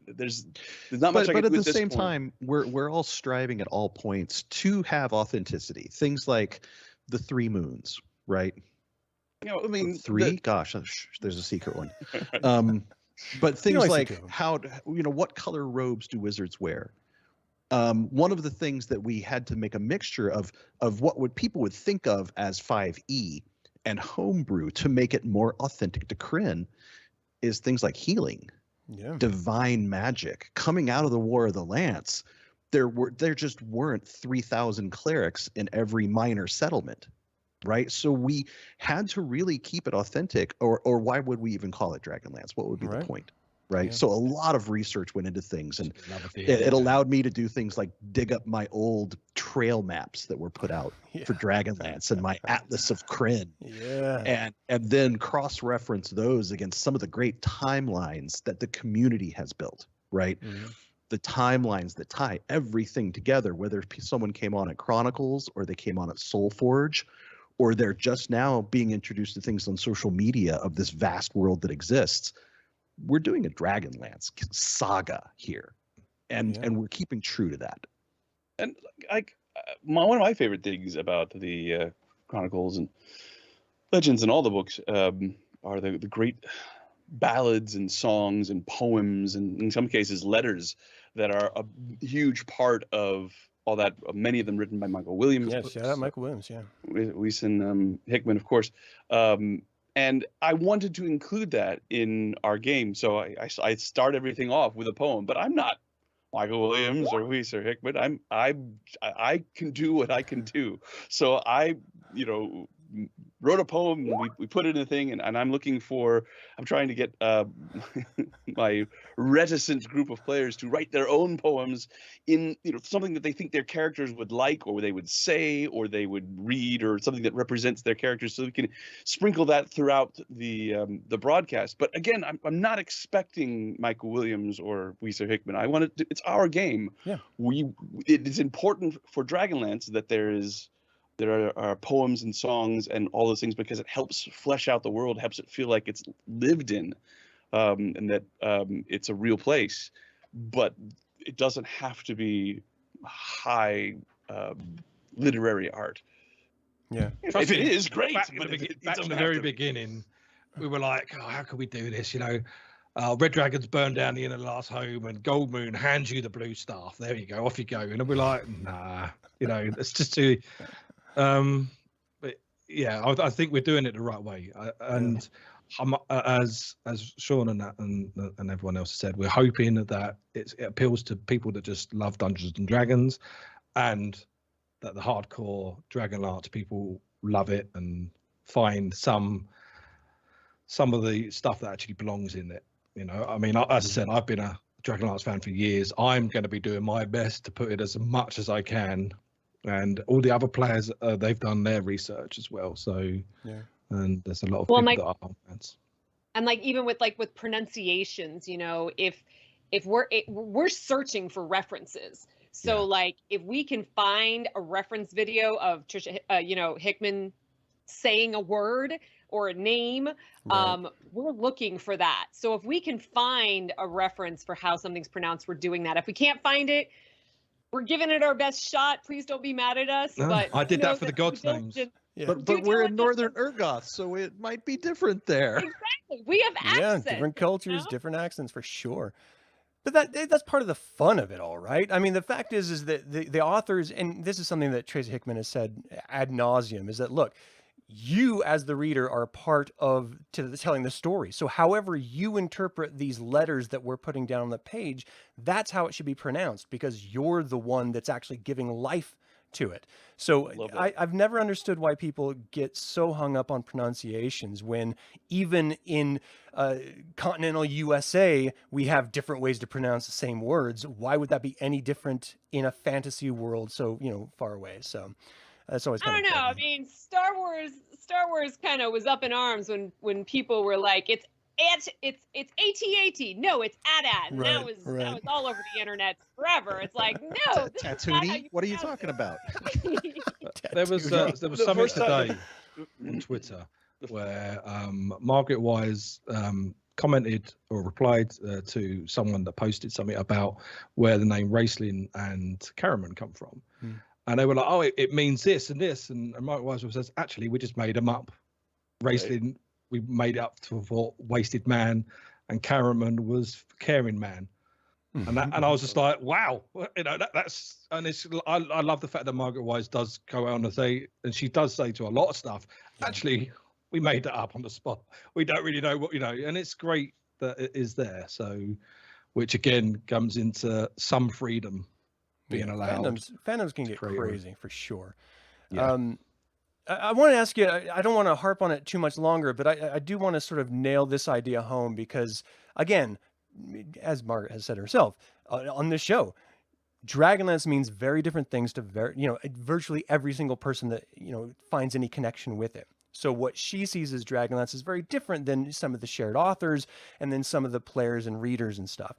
there's not much I can But at do the this same point. time, we're all striving at all points to have authenticity. Things like the 3 moons, right? I mean, 3. Gosh, there's a secret one. But things only see like 2 of them. how what color robes do wizards wear? One of the things that we had to make a mixture of what people would think of as 5e and homebrew to make it more authentic to Krynn is things like healing, divine magic. Coming out of the War of the Lance, there just weren't 3,000 clerics in every minor settlement, right? So we had to really keep it authentic, or why would we even call it Dragonlance? What would be the point? Right. Yeah. So a lot of research went into things, and it allowed me to do things like dig up my old trail maps that were put out for Dragonlance and my Atlas of Krynn. Yeah. And then cross-reference those against some of the great timelines that the community has built, right? Mm-hmm. The timelines that tie everything together, whether someone came on at Chronicles or they came on at Soulforge, or they're just now being introduced to things on social media of this vast world that exists. We're doing a Dragonlance saga here, and we're keeping true to that. And one of my favorite things about the Chronicles and Legends and all the books are the great ballads and songs and poems, and in some cases letters that are a huge part of all that. Many of them written by Michael Williams. Yeah, shout out Michael Williams. Yeah, Weiss and Hickman, of course. And I wanted to include that in our game, so I start everything off with a poem. But I'm not Michael Williams or Weiss or Hickman. I can do what I can do. So I wrote a poem. We put it in a thing, and I'm trying to get my reticent group of players to write their own poems in something that they think their characters would like, or they would say, or they would read, or something that represents their characters, so we can sprinkle that throughout the broadcast. But again, I'm not expecting Michael Williams or Weiss or Hickman. It's our game. Yeah. It is important for Dragonlance that there are poems and songs and all those things, because it helps flesh out the world, helps it feel like it's lived in, and that it's a real place. But it doesn't have to be high literary art. Yeah. If it is, great. Back in the very beginning, we were like, oh, how can we do this? Red Dragons burn down the inner last home, and Gold Moon hands you the blue staff. There you go, off you go. And we're like, nah, it's just too. But yeah, I think we're doing it the right way, and as Sean and everyone else said, we're hoping that it appeals to people that just love Dungeons and Dragons, and that the hardcore Dragonlance people love it and find some of the stuff that actually belongs in it. I mean, as I said, I've been a Dragonlance fan for years. I'm going to be doing my best to put it as much as I can. And all the other players, they've done their research as well. So, and there's a lot of people that are fans. And even with pronunciations, if we're searching for references. So if we can find a reference video of Trisha, Hickman saying a word or a name, we're looking for that. So if we can find a reference for how something's pronounced, we're doing that. If we can't find it, we're giving it our best shot. Please don't be mad at us. No, but I did that for the gods' names. But we're in Northern Ergoth, so it might be different there. Exactly. We have accents. Yeah, different cultures, different accents for sure. But that's part of the fun of it all, right? I mean, the fact is that the authors, and this is something that Tracy Hickman has said ad nauseum, is that, look, you as the reader are a part of telling the story. So however you interpret these letters that we're putting down on the page, that's how it should be pronounced, because you're the one that's actually giving life to it. So I've never understood why people get so hung up on pronunciations when even in continental USA, we have different ways to pronounce the same words. Why would that be any different in a fantasy world so, far away? So that's always kind of. I don't know. I mean, Star Wars kind of was up in arms when people were like, it's AT-AT. No, it's AT-AT. And that was all over the internet forever. It's like, no, Tatooine? What are you talking about? There was something today on Twitter where Margaret Wise commented or replied to someone that posted something about where the name Raceling and Caraman come from. And they were like, oh, it means this and this. And Margaret Wise says, actually, we just made them up. Raceling, we made it up for wasted man, and Caraman was caring man. And I was just like, wow, that's I love the fact that Margaret Wise does go on and say, and she does say to a lot of stuff, actually, we made that up on the spot. We don't really know what, and it's great that it is there. So, which again comes into some freedom being allowed. Fandoms can get crazy for sure. Yeah. I want to ask you, I don't want to harp on it too much longer, but I do want to sort of nail this idea home because, again, as Margaret has said herself on this show, Dragonlance means very different things to virtually every single person that finds any connection with it. So what she sees as Dragonlance is very different than some of the shared authors and then some of the players and readers and stuff.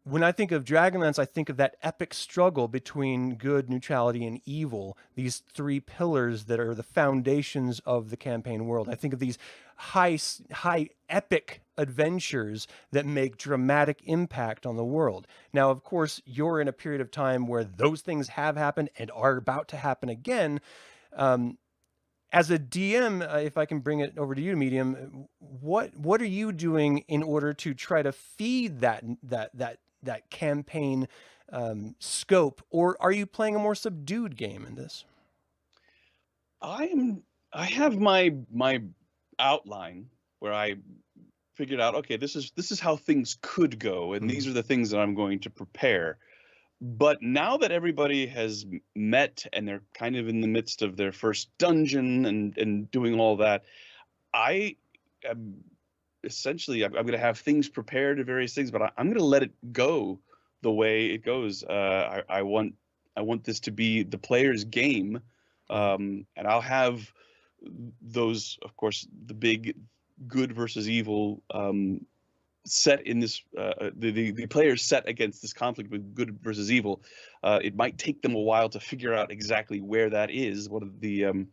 When I think of Dragonlance, I think of that epic struggle between good, neutrality, and evil, these three pillars that are the foundations of the campaign world. I think of these high epic adventures that make dramatic impact on the world. Now, of course, you're in a period of time where those things have happened and are about to happen again. As a DM, if I can bring it over to you, Medium, what are you doing in order to try to feed that campaign scope, or are you playing a more subdued game in this? I have my outline where I figured out, okay, this is how things could go, and these are the things that I'm going to prepare. But now that everybody has met and they're kind of in the midst of their first dungeon and doing all that, I am essentially, I'm going to have things prepared to various things, but I'm going to let it go the way it goes. I want this to be the player's game, and I'll have those, of course, the big good versus evil set in this, the players set against this conflict with good versus evil. It might take them a while to figure out exactly where that is. What the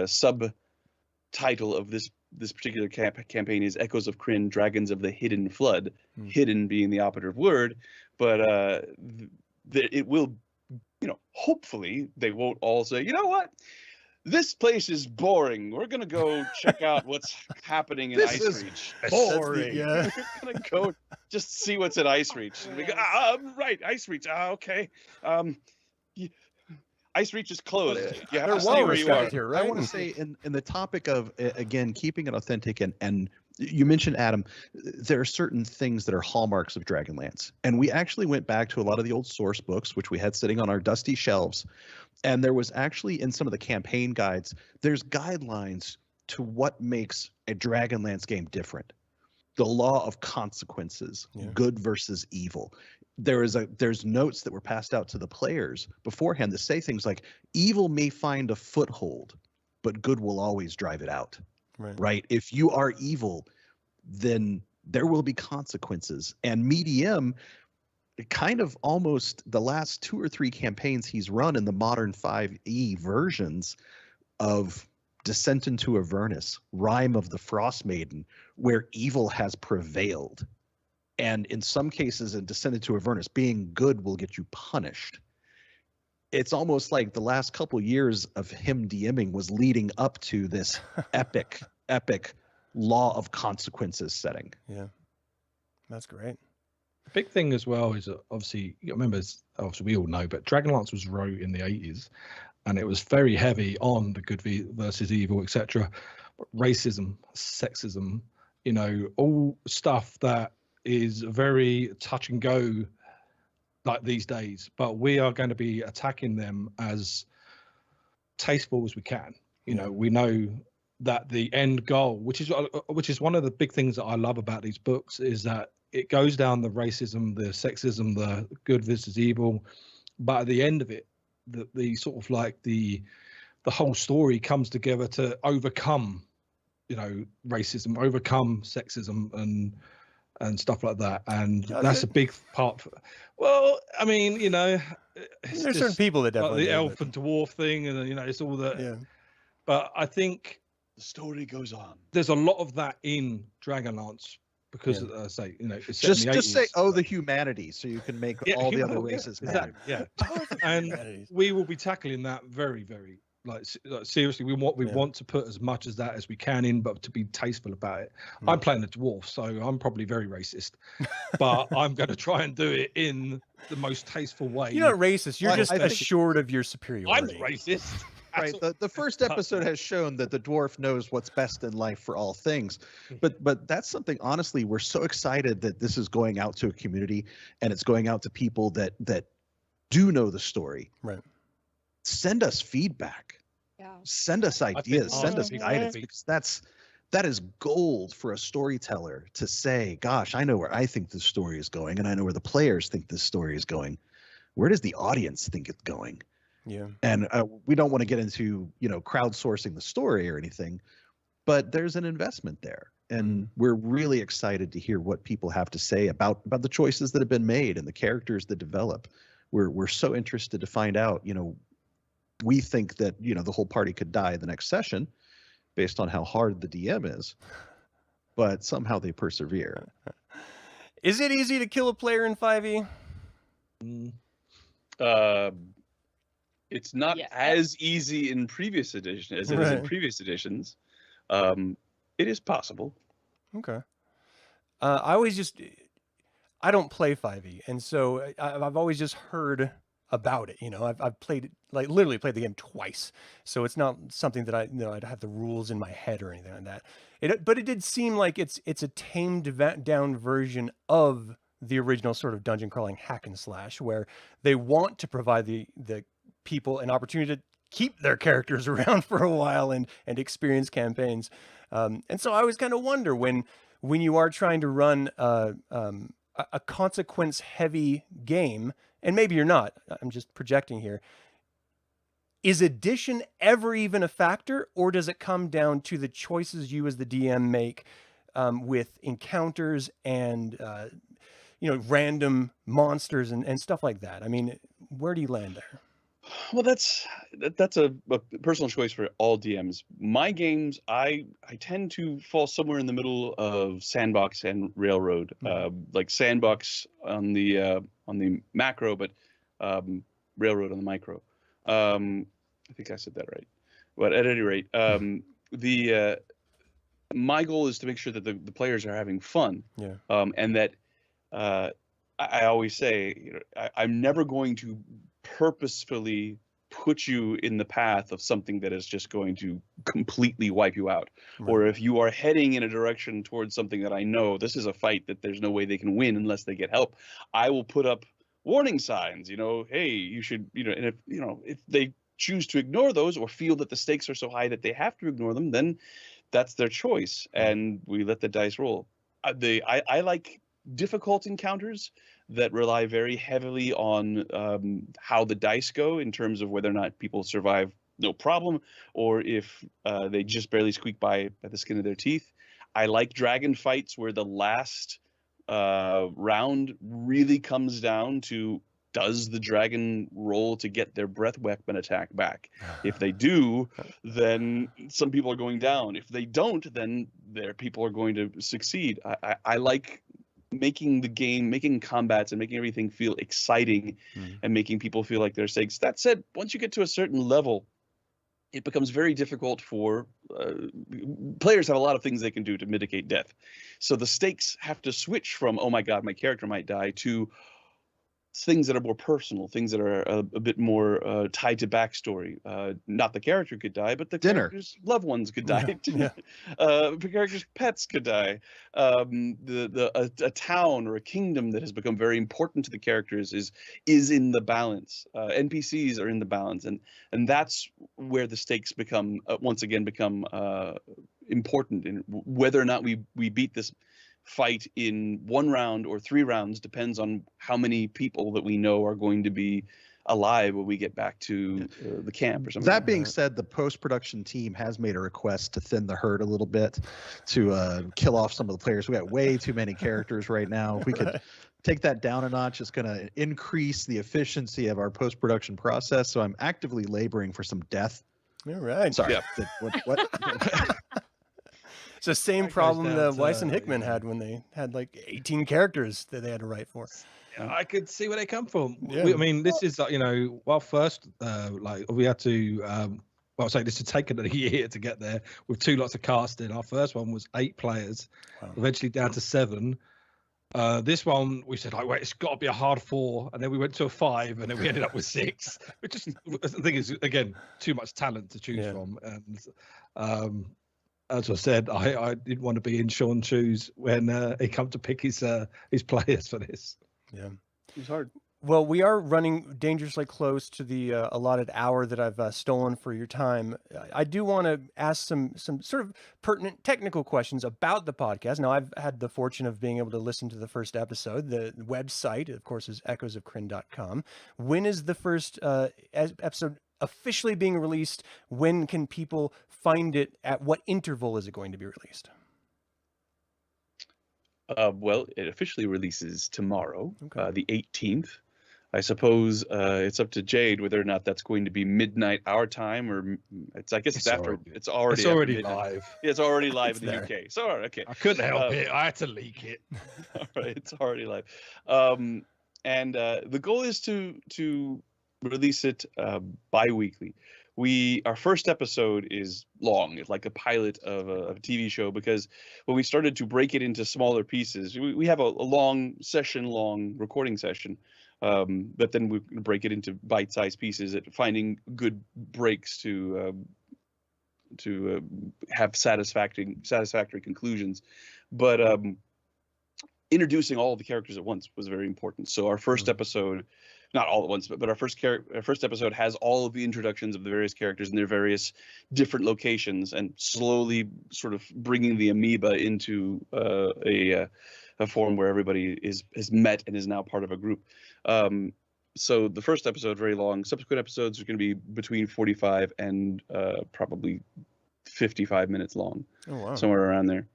subtitle of this particular campaign is Echoes of Krynn, Dragons of the Hidden Flood, hidden being the operative word, but it will, hopefully they won't all say, you know what, this place is boring, we're gonna go check out what's happening in Ice Reach. Boring. We're gonna go just see what's in Ice Reach. And we go, right, Ice Reach, okay. Ice Reach is closed. You have to stay where you are. Here, right? I want to say in the topic of, again, keeping it authentic, and you mentioned, Adam, there are certain things that are hallmarks of Dragonlance. And we actually went back to a lot of the old source books, which we had sitting on our dusty shelves. And there was actually, in some of the campaign guides, there's guidelines to what makes a Dragonlance game different. The law of consequences, good versus evil. There's notes that were passed out to the players beforehand that say things like, evil may find a foothold, but good will always drive it out. Right? If you are evil, then there will be consequences. And Medium, kind of almost the last 2 or 3 campaigns he's run in the modern 5e versions of Descent into Avernus, Rime of the Frost Maiden, where evil has prevailed. And in some cases in Descent into Avernus, being good will get you punished. It's almost like the last couple years of him DMing was leading up to this epic law of consequences setting. Yeah, that's great. The big thing as well is obviously, you remember, obviously we all know, but Dragonlance was wrote in the 80s, and it was very heavy on the good versus evil, etc. Racism, sexism, all stuff that is very touch and go like these days, but we are going to be attacking them as tasteful as we can. We know that the end goal, which is one of the big things that I love about these books, is that it goes down the racism, the sexism, the good versus evil, but at the end of it, the sort of like the whole story comes together to overcome, racism, overcome sexism and stuff like that. And that's a big part. Well, I mean, there's certain people that definitely like the elf and dwarf thing, and it's all that. Yeah. But I think The story goes on. There's a lot of that in Dragonlance because, Yeah. say, you know, it's set in the Just say, 80s. oh, the humanity, so you can make all the other races mad. Exactly, yeah. Oh, the And humanities. we will be tackling that very, very like seriously. We want to put as much as that as we can in, but to be tasteful about it. I'm playing the dwarf, so I'm probably very racist, but I'm going to try and do it in the most tasteful way. You're not racist. You're just I think- assured of your I'm superiority. racist. Right. The first episode has shown that the dwarf knows what's best in life for all things. But that's something, honestly, we're so excited that this is going out to a community and it's going out to people that do know the story. Right. Send us feedback. Yeah. Send us think ideas. Send us honestly, guidance, maybe- because that is gold for a storyteller to say, gosh, I know where I think this story is going, and I know where the players think this story is going. Where does the audience think it's going? Yeah. And we don't want to get into, crowdsourcing the story or anything, but there's an investment there. And we're really excited to hear what people have to say about the choices that have been made and the characters that develop. We're so interested to find out, we think that, the whole party could die the next session based on how hard the DM is, but somehow they persevere. Is it easy to kill a player in 5e? It's not Yes. as easy in previous edition as it is in Right. previous editions. It is possible. Okay. I don't play 5e, and so I've always just heard about it. I've played it, like literally played the game twice, so it's not something that I'd have the rules in my head or anything like that. But it did seem like it's a tamed down version of the original sort of dungeon crawling hack and slash, where they want to provide the people an opportunity to keep their characters around for a while and experience campaigns. And so I always kind of wonder when you are trying to run a consequence heavy game, and maybe you're not, I'm just projecting here. Is addition ever even a factor, or does it come down to the choices you as the DM make with encounters and random monsters and stuff like that? I mean, where do you land there? Well, that's a personal choice for all DMs. My games, I tend to fall somewhere in the middle of sandbox and railroad. Like sandbox on the macro, but railroad on the micro. I think I said that right. But at any rate, my goal is to make sure that the players are having fun. Yeah. And that I always say, I'm never going to purposefully put you in the path of something that is just going to completely wipe you out. Right. Or if you are heading in a direction towards something that I know this is a fight that there's no way they can win unless they get help, I will put up warning signs, hey, you should, and if they choose to ignore those or feel that the stakes are so high that they have to ignore them, then that's their choice, and we let the dice roll. I like difficult encounters that rely very heavily on how the dice go in terms of whether or not people survive no problem, or if they just barely squeak by the skin of their teeth. I like dragon fights where the last round really comes down to, does the dragon roll to get their breath weapon attack back? If they do, then some people are going down. If they don't, then their people are going to succeed. I like making the game, making combats, and making everything feel exciting and making people feel like they're stakes. That said, once you get to a certain level, it becomes very difficult for players have a lot of things they can do to mitigate death. So the stakes have to switch from, oh my God, my character might die, to things that are more personal, things that are a bit more tied to backstory. Not the character could die, but the character's loved ones could die. Yeah. The character's pets could die. A town or a kingdom that has become very important to the characters is in the balance. NPCs are in the balance, and that's where the stakes become once again important. And whether or not we beat this fight in 1 round or 3 rounds depends on how many people that we know are going to be alive when we get back to the camp or something. That being said, the post-production team has made a request to thin the herd a little bit, to kill off some of the players. We got way too many characters right now. If we could take that down a notch, it's going to increase the efficiency of our post-production process. So I'm actively laboring for some death. All right. Sorry. Yeah. What? It's the same That goes problem down that to, Weiss and Hickman yeah. had when they had like 18 characters that they had to write for. I could see where they come from. Yeah. I mean, this is well, first, like we had to. Well, say this has taken a year to get there with 2 lots of casting. Our first one was 8 players, Wow. eventually down to 7. This one we said, like, wait, it's got to be a hard 4, and then we went to a 5, and then we ended up with 6. Which is, the thing is, again, too much talent to choose from. And as I said, I didn't want to be in Sean's shoes when he come to pick his players for this. Yeah. It was hard. Well, we are running dangerously close to the allotted hour that I've stolen for your time. I do want to ask some sort of pertinent technical questions about the podcast. Now, I've had the fortune of being able to listen to the first episode. The website, of course, is echoesofkrynn.com. When is the first episode officially being released? When can people find it? At what interval is it going to be released? Well, it officially releases tomorrow, Okay. the 18th. I suppose it's up to Jade whether or not that's going to be midnight our time, or it's. I guess it's after. It's already. It's already after midnight. live. Yeah, it's already live It's in the there. UK. So okay. I couldn't help it. I had to leak it. All right, it's already live. And the goal is to release it bi-weekly. Our first episode is long. It's like a pilot of a TV show, because when we started to break it into smaller pieces, we have a long recording session, but then we break it into bite-sized pieces, at finding good breaks to have satisfactory conclusions. But introducing all of the characters at once was very important. So our first episode, not all at once, but our first episode has all of the introductions of the various characters in their various different locations, and slowly sort of bringing the amoeba into a form where everybody is met and is now part of a group. So the first episode very long. Subsequent episodes are going to be between 45 and probably 55 minutes long. Oh, wow. Somewhere around there.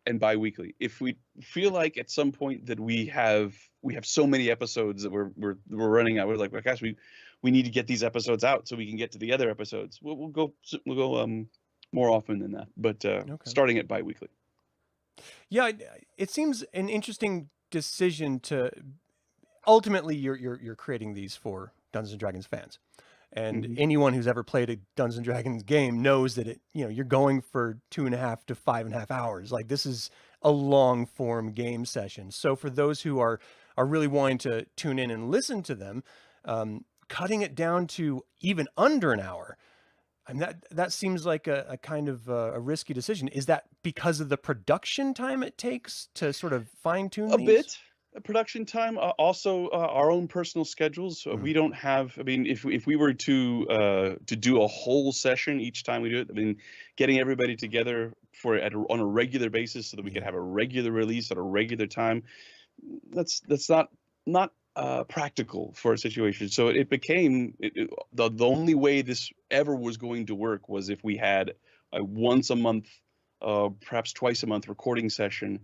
And bi-weekly. If we feel like at some point that we have so many episodes that we're running out, we're like, well, gosh, we need to get these episodes out so we can get to the other episodes. We'll go more often than that, but starting at bi-weekly. Yeah, it seems an interesting decision to. Ultimately, you're creating these for Dungeons and Dragons fans, and anyone who's ever played a Dungeons and Dragons game knows that you're going for 2.5 to 5.5 hours. Like, this is a long form game session. So for those who are really wanting to tune in and listen to them, cutting it down to even under an hour, I mean, that seems like a kind of a risky decision. Is that because of the production time it takes to sort of fine tune a bit? Production time, also our own personal schedules. We don't have. I mean, if we were to do a whole session each time we do it, I mean, getting everybody together on a regular basis so that we could have a regular release at a regular time, that's not practical for a situation. So it became the only way this ever was going to work was if we had a once a month, perhaps twice a month recording session.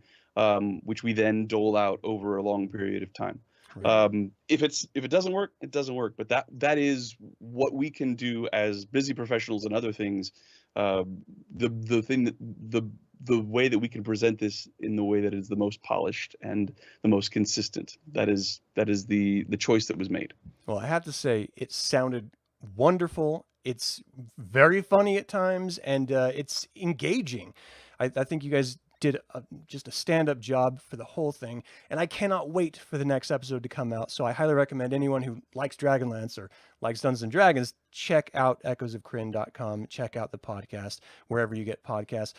Which we then dole out over a long period of time. Right. If it doesn't work, it doesn't work. But that is what we can do as busy professionals and other things. The thing that the way that we can present this in the way that is the most polished and the most consistent. That is the choice that was made. Well, I have to say, it sounded wonderful. It's very funny at times, and it's engaging. I think you guys did just a stand-up job for the whole thing, and I cannot wait for the next episode to come out. So I highly recommend anyone who likes Dragonlance or likes Dungeons and Dragons, check out echoesofkrynn.com, check out the podcast wherever you get podcasts.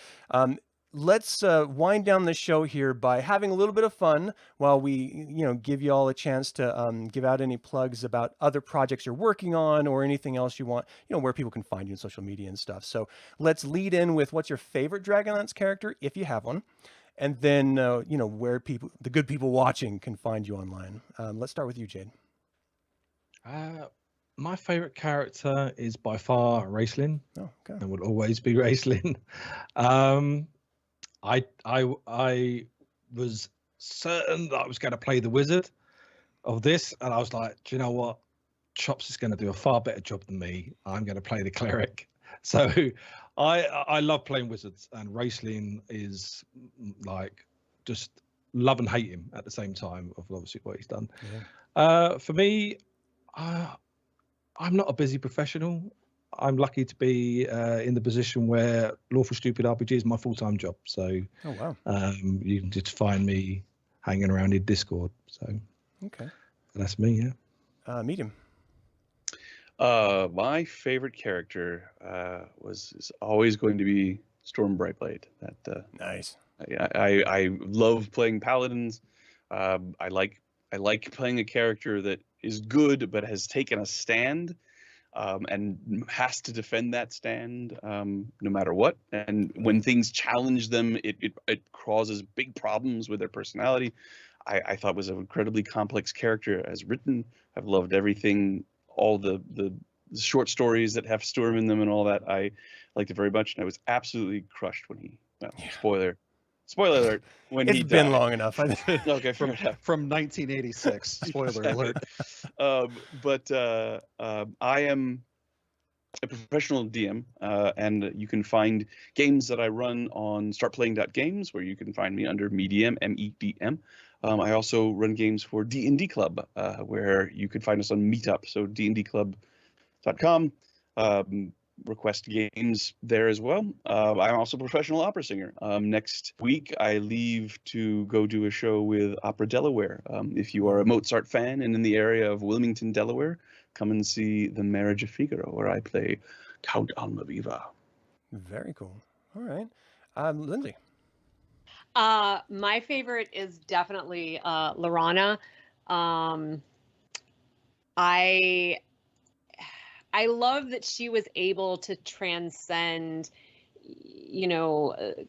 Let's wind down the show here by having a little bit of fun while we, give you all a chance to give out any plugs about other projects you're working on or anything else you want, where people can find you in social media and stuff. So let's lead in with what's your favorite Dragonlance character, if you have one, and then, where the good people watching can find you online. Let's start with you, Jade. My favorite character is by far Racelyn. Oh, okay. And will always be Racelyn. I was certain that I was going to play the wizard of this, and I was like, do you know what? Chops is going to do a far better job than me. I'm going to play the cleric. So I love playing wizards, and Raceling is like just love and hate him at the same time of obviously what he's done. For me, I'm not a busy professional. I'm lucky to be in the position where Lawful Stupid RPG is my full-time job. So Oh, wow. you can just find me hanging around in Discord. So Okay. that's me, yeah. Medium. My favorite character is always going to be Storm Brightblade. That Nice. I love playing paladins. I like playing a character that is good but has taken a stand, and has to defend that stand no matter what. And when things challenge them, it causes big problems with their personality. I thought was an incredibly complex character as written. I've loved everything, all the short stories that have Storm in them and all that. I liked it very much, and I was absolutely crushed when he. Well, spoiler alert. When It's he been died. long enough. Okay, fair enough. From 1986. Spoiler alert. But I am a professional DM, and you can find games that I run on startplaying.games, where you can find me under Medium, MEDM. I also run games for D&D Club, where you can find us on Meetup, so dndclub.com. Request games there as well. I'm also a professional opera singer. Next week, I leave to go do a show with Opera Delaware. If you are a Mozart fan and in the area of Wilmington, Delaware, come and see The Marriage of Figaro, where I play Count Almaviva. Very cool. All right. Lindsay. My favorite is definitely Lorana. I love that she was able to transcend,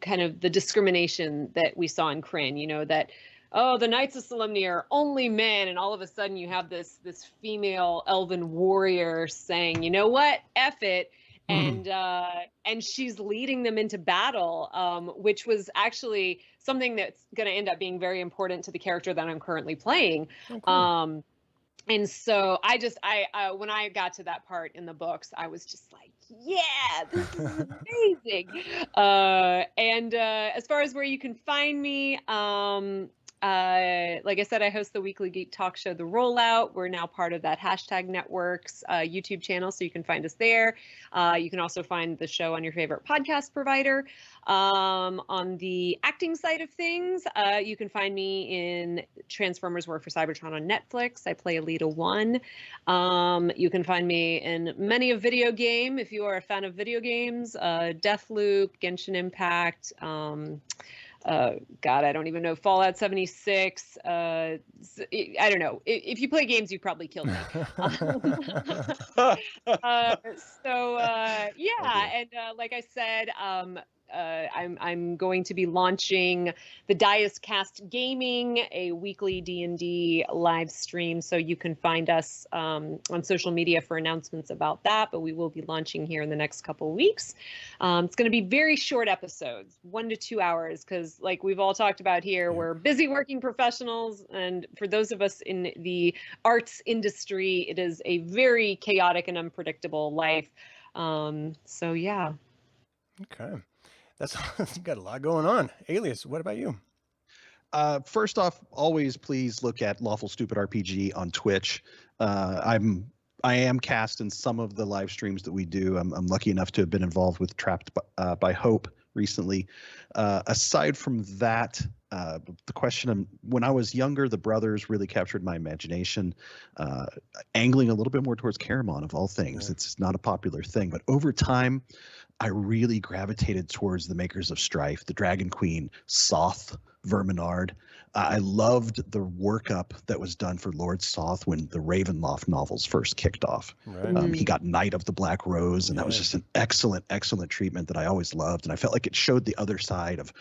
kind of the discrimination that we saw in Krynn, that, oh, the Knights of Solemnia are only men, and all of a sudden you have this female elven warrior saying, you know what, F it, and she's leading them into battle, which was actually something that's going to end up being very important to the character that I'm currently playing. Oh, cool. And so I when I got to that part in the books, I was just like, yeah, this is amazing. And as far as where you can find me, like I said, I host the weekly geek talk show, The Rollout. We're now part of that Hashtag Network's YouTube channel, so you can find us there. You can also find the show on your favorite podcast provider. On the acting side of things, you can find me in Transformers War for Cybertron on Netflix. I play Alita 1. You can find me in many a video game if you are a fan of video games. Deathloop, Genshin Impact, God, I don't even know, Fallout 76. I don't know. If you play games, you probably killed me. Yeah, and like I said, I'm going to be launching the Dias Cast Gaming, a weekly D&D live stream, so you can find us on social media for announcements about that, but we will be launching here in the next couple of weeks. It's going to be very short episodes, 1 to 2 hours, because like we've all talked about here, we're busy working professionals, and for those of us in the arts industry, it is a very chaotic and unpredictable life. So yeah. Okay. That's got a lot going on. Alias, what about you? First off, always please look at Lawful Stupid RPG on Twitch. I am cast in some of the live streams that we do. I'm lucky enough to have been involved with Trapped by Hope recently. Aside from that, the question, when I was younger, the brothers really captured my imagination, angling a little bit more towards Caramon of all things. Yeah. It's not a popular thing, but over time, I really gravitated towards the makers of Strife, the Dragon Queen, Soth, Verminard. I loved the workup that was done for Lord Soth when the Ravenloft novels first kicked off. Right. He got Knight of the Black Rose, and that was just an excellent, excellent treatment that I always loved. And I felt like it showed the other side of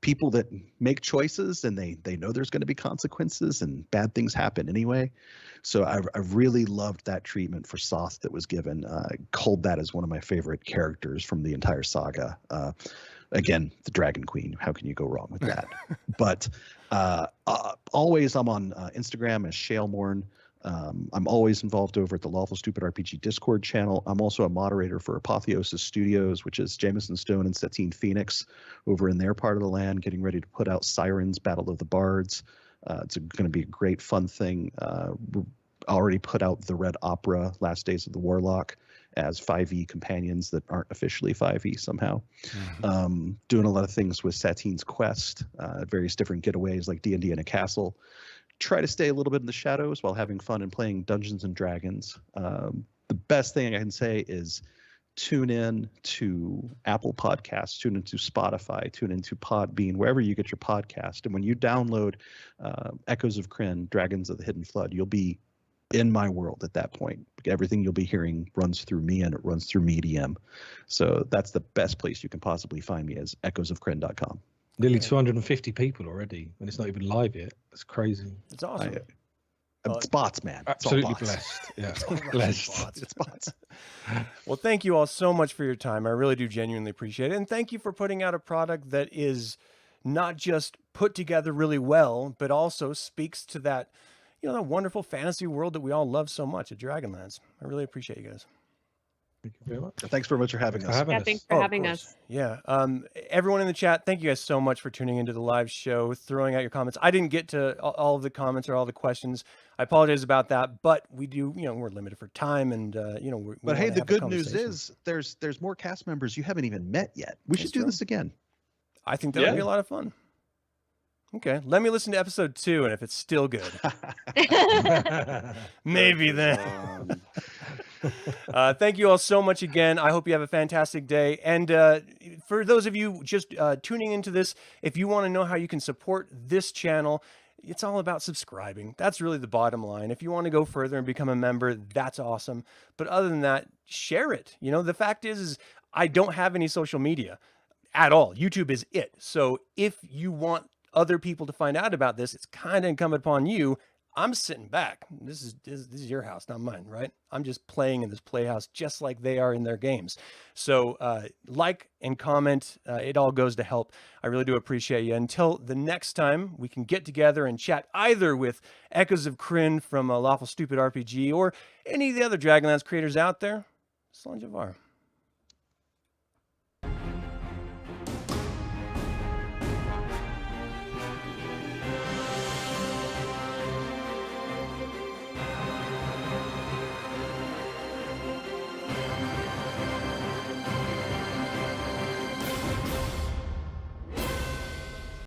people that make choices and they know there's going to be consequences and bad things happen anyway. So I really loved that treatment for Soth that was given. I hold that as one of my favorite characters from the entire saga. Again, the Dragon Queen. How can you go wrong with that? But always I'm on Instagram as Shalemorn. I'm always involved over at the Lawful Stupid RPG Discord channel. I'm also a moderator for Apotheosis Studios, which is Jameson Stone and Satine Phoenix over in their part of the land, getting ready to put out Sirens Battle of the Bards. It's going to be a great, fun thing. Already put out the Red Opera, Last Days of the Warlock, as 5e companions that aren't officially 5e somehow. Doing a lot of things with Satine's Quest, various different getaways like D&D in a castle. Try to stay a little bit in the shadows while having fun and playing Dungeons and Dragons. The best thing I can say is tune in to Apple Podcasts, tune into Spotify, tune into Podbean, wherever you get your podcast. And when you download Echoes of Krynn, Dragons of the Hidden Flood, you'll be in my world at that point. Everything you'll be hearing runs through me, and it runs through Medium. So that's the best place you can possibly find me, is echoesofkrynn.com. Nearly 250 people already, and it's not even live yet. That's crazy. It's awesome. It's bots, man. Absolutely it's all bots. blessed. Yeah, blessed. It's bots. Well, thank you all so much for your time. I really do genuinely appreciate it. And thank you for putting out a product that is not just put together really well, but also speaks to that, that wonderful fantasy world that we all love so much at Dragonlance. I really appreciate you guys. Thank you very much. Thanks very much for having us. Thanks for having of us. course. Yeah. Everyone in the chat, thank you guys so much for tuning into the live show, throwing out your comments. I didn't get to all of the comments or all the questions. I apologize about that, but we do, we're limited for time, and But hey, the good news is there's more cast members you haven't even met yet. We should do this again. I think that would be a lot of fun. Okay, let me listen to episode 2, and if it's still good, maybe then. Thank you all so much again. I hope you have a fantastic day. And for those of you just tuning into this, if you want to know how you can support this channel, it's all about subscribing. That's really the bottom line. If you want to go further and become a member, that's awesome. But other than that, share it. The fact is I don't have any social media at all. YouTube is it. So if you want other people to find out about this, it's kind of incumbent upon you. I'm sitting back. This is your house, not mine, right? I'm just playing in this playhouse just like they are in their games. So like and comment. It all goes to help. I really do appreciate you. Until the next time we can get together and chat either with Echoes of Krynn from Lawful Stupid RPG or any of the other Dragonlance creators out there, Slunjavar.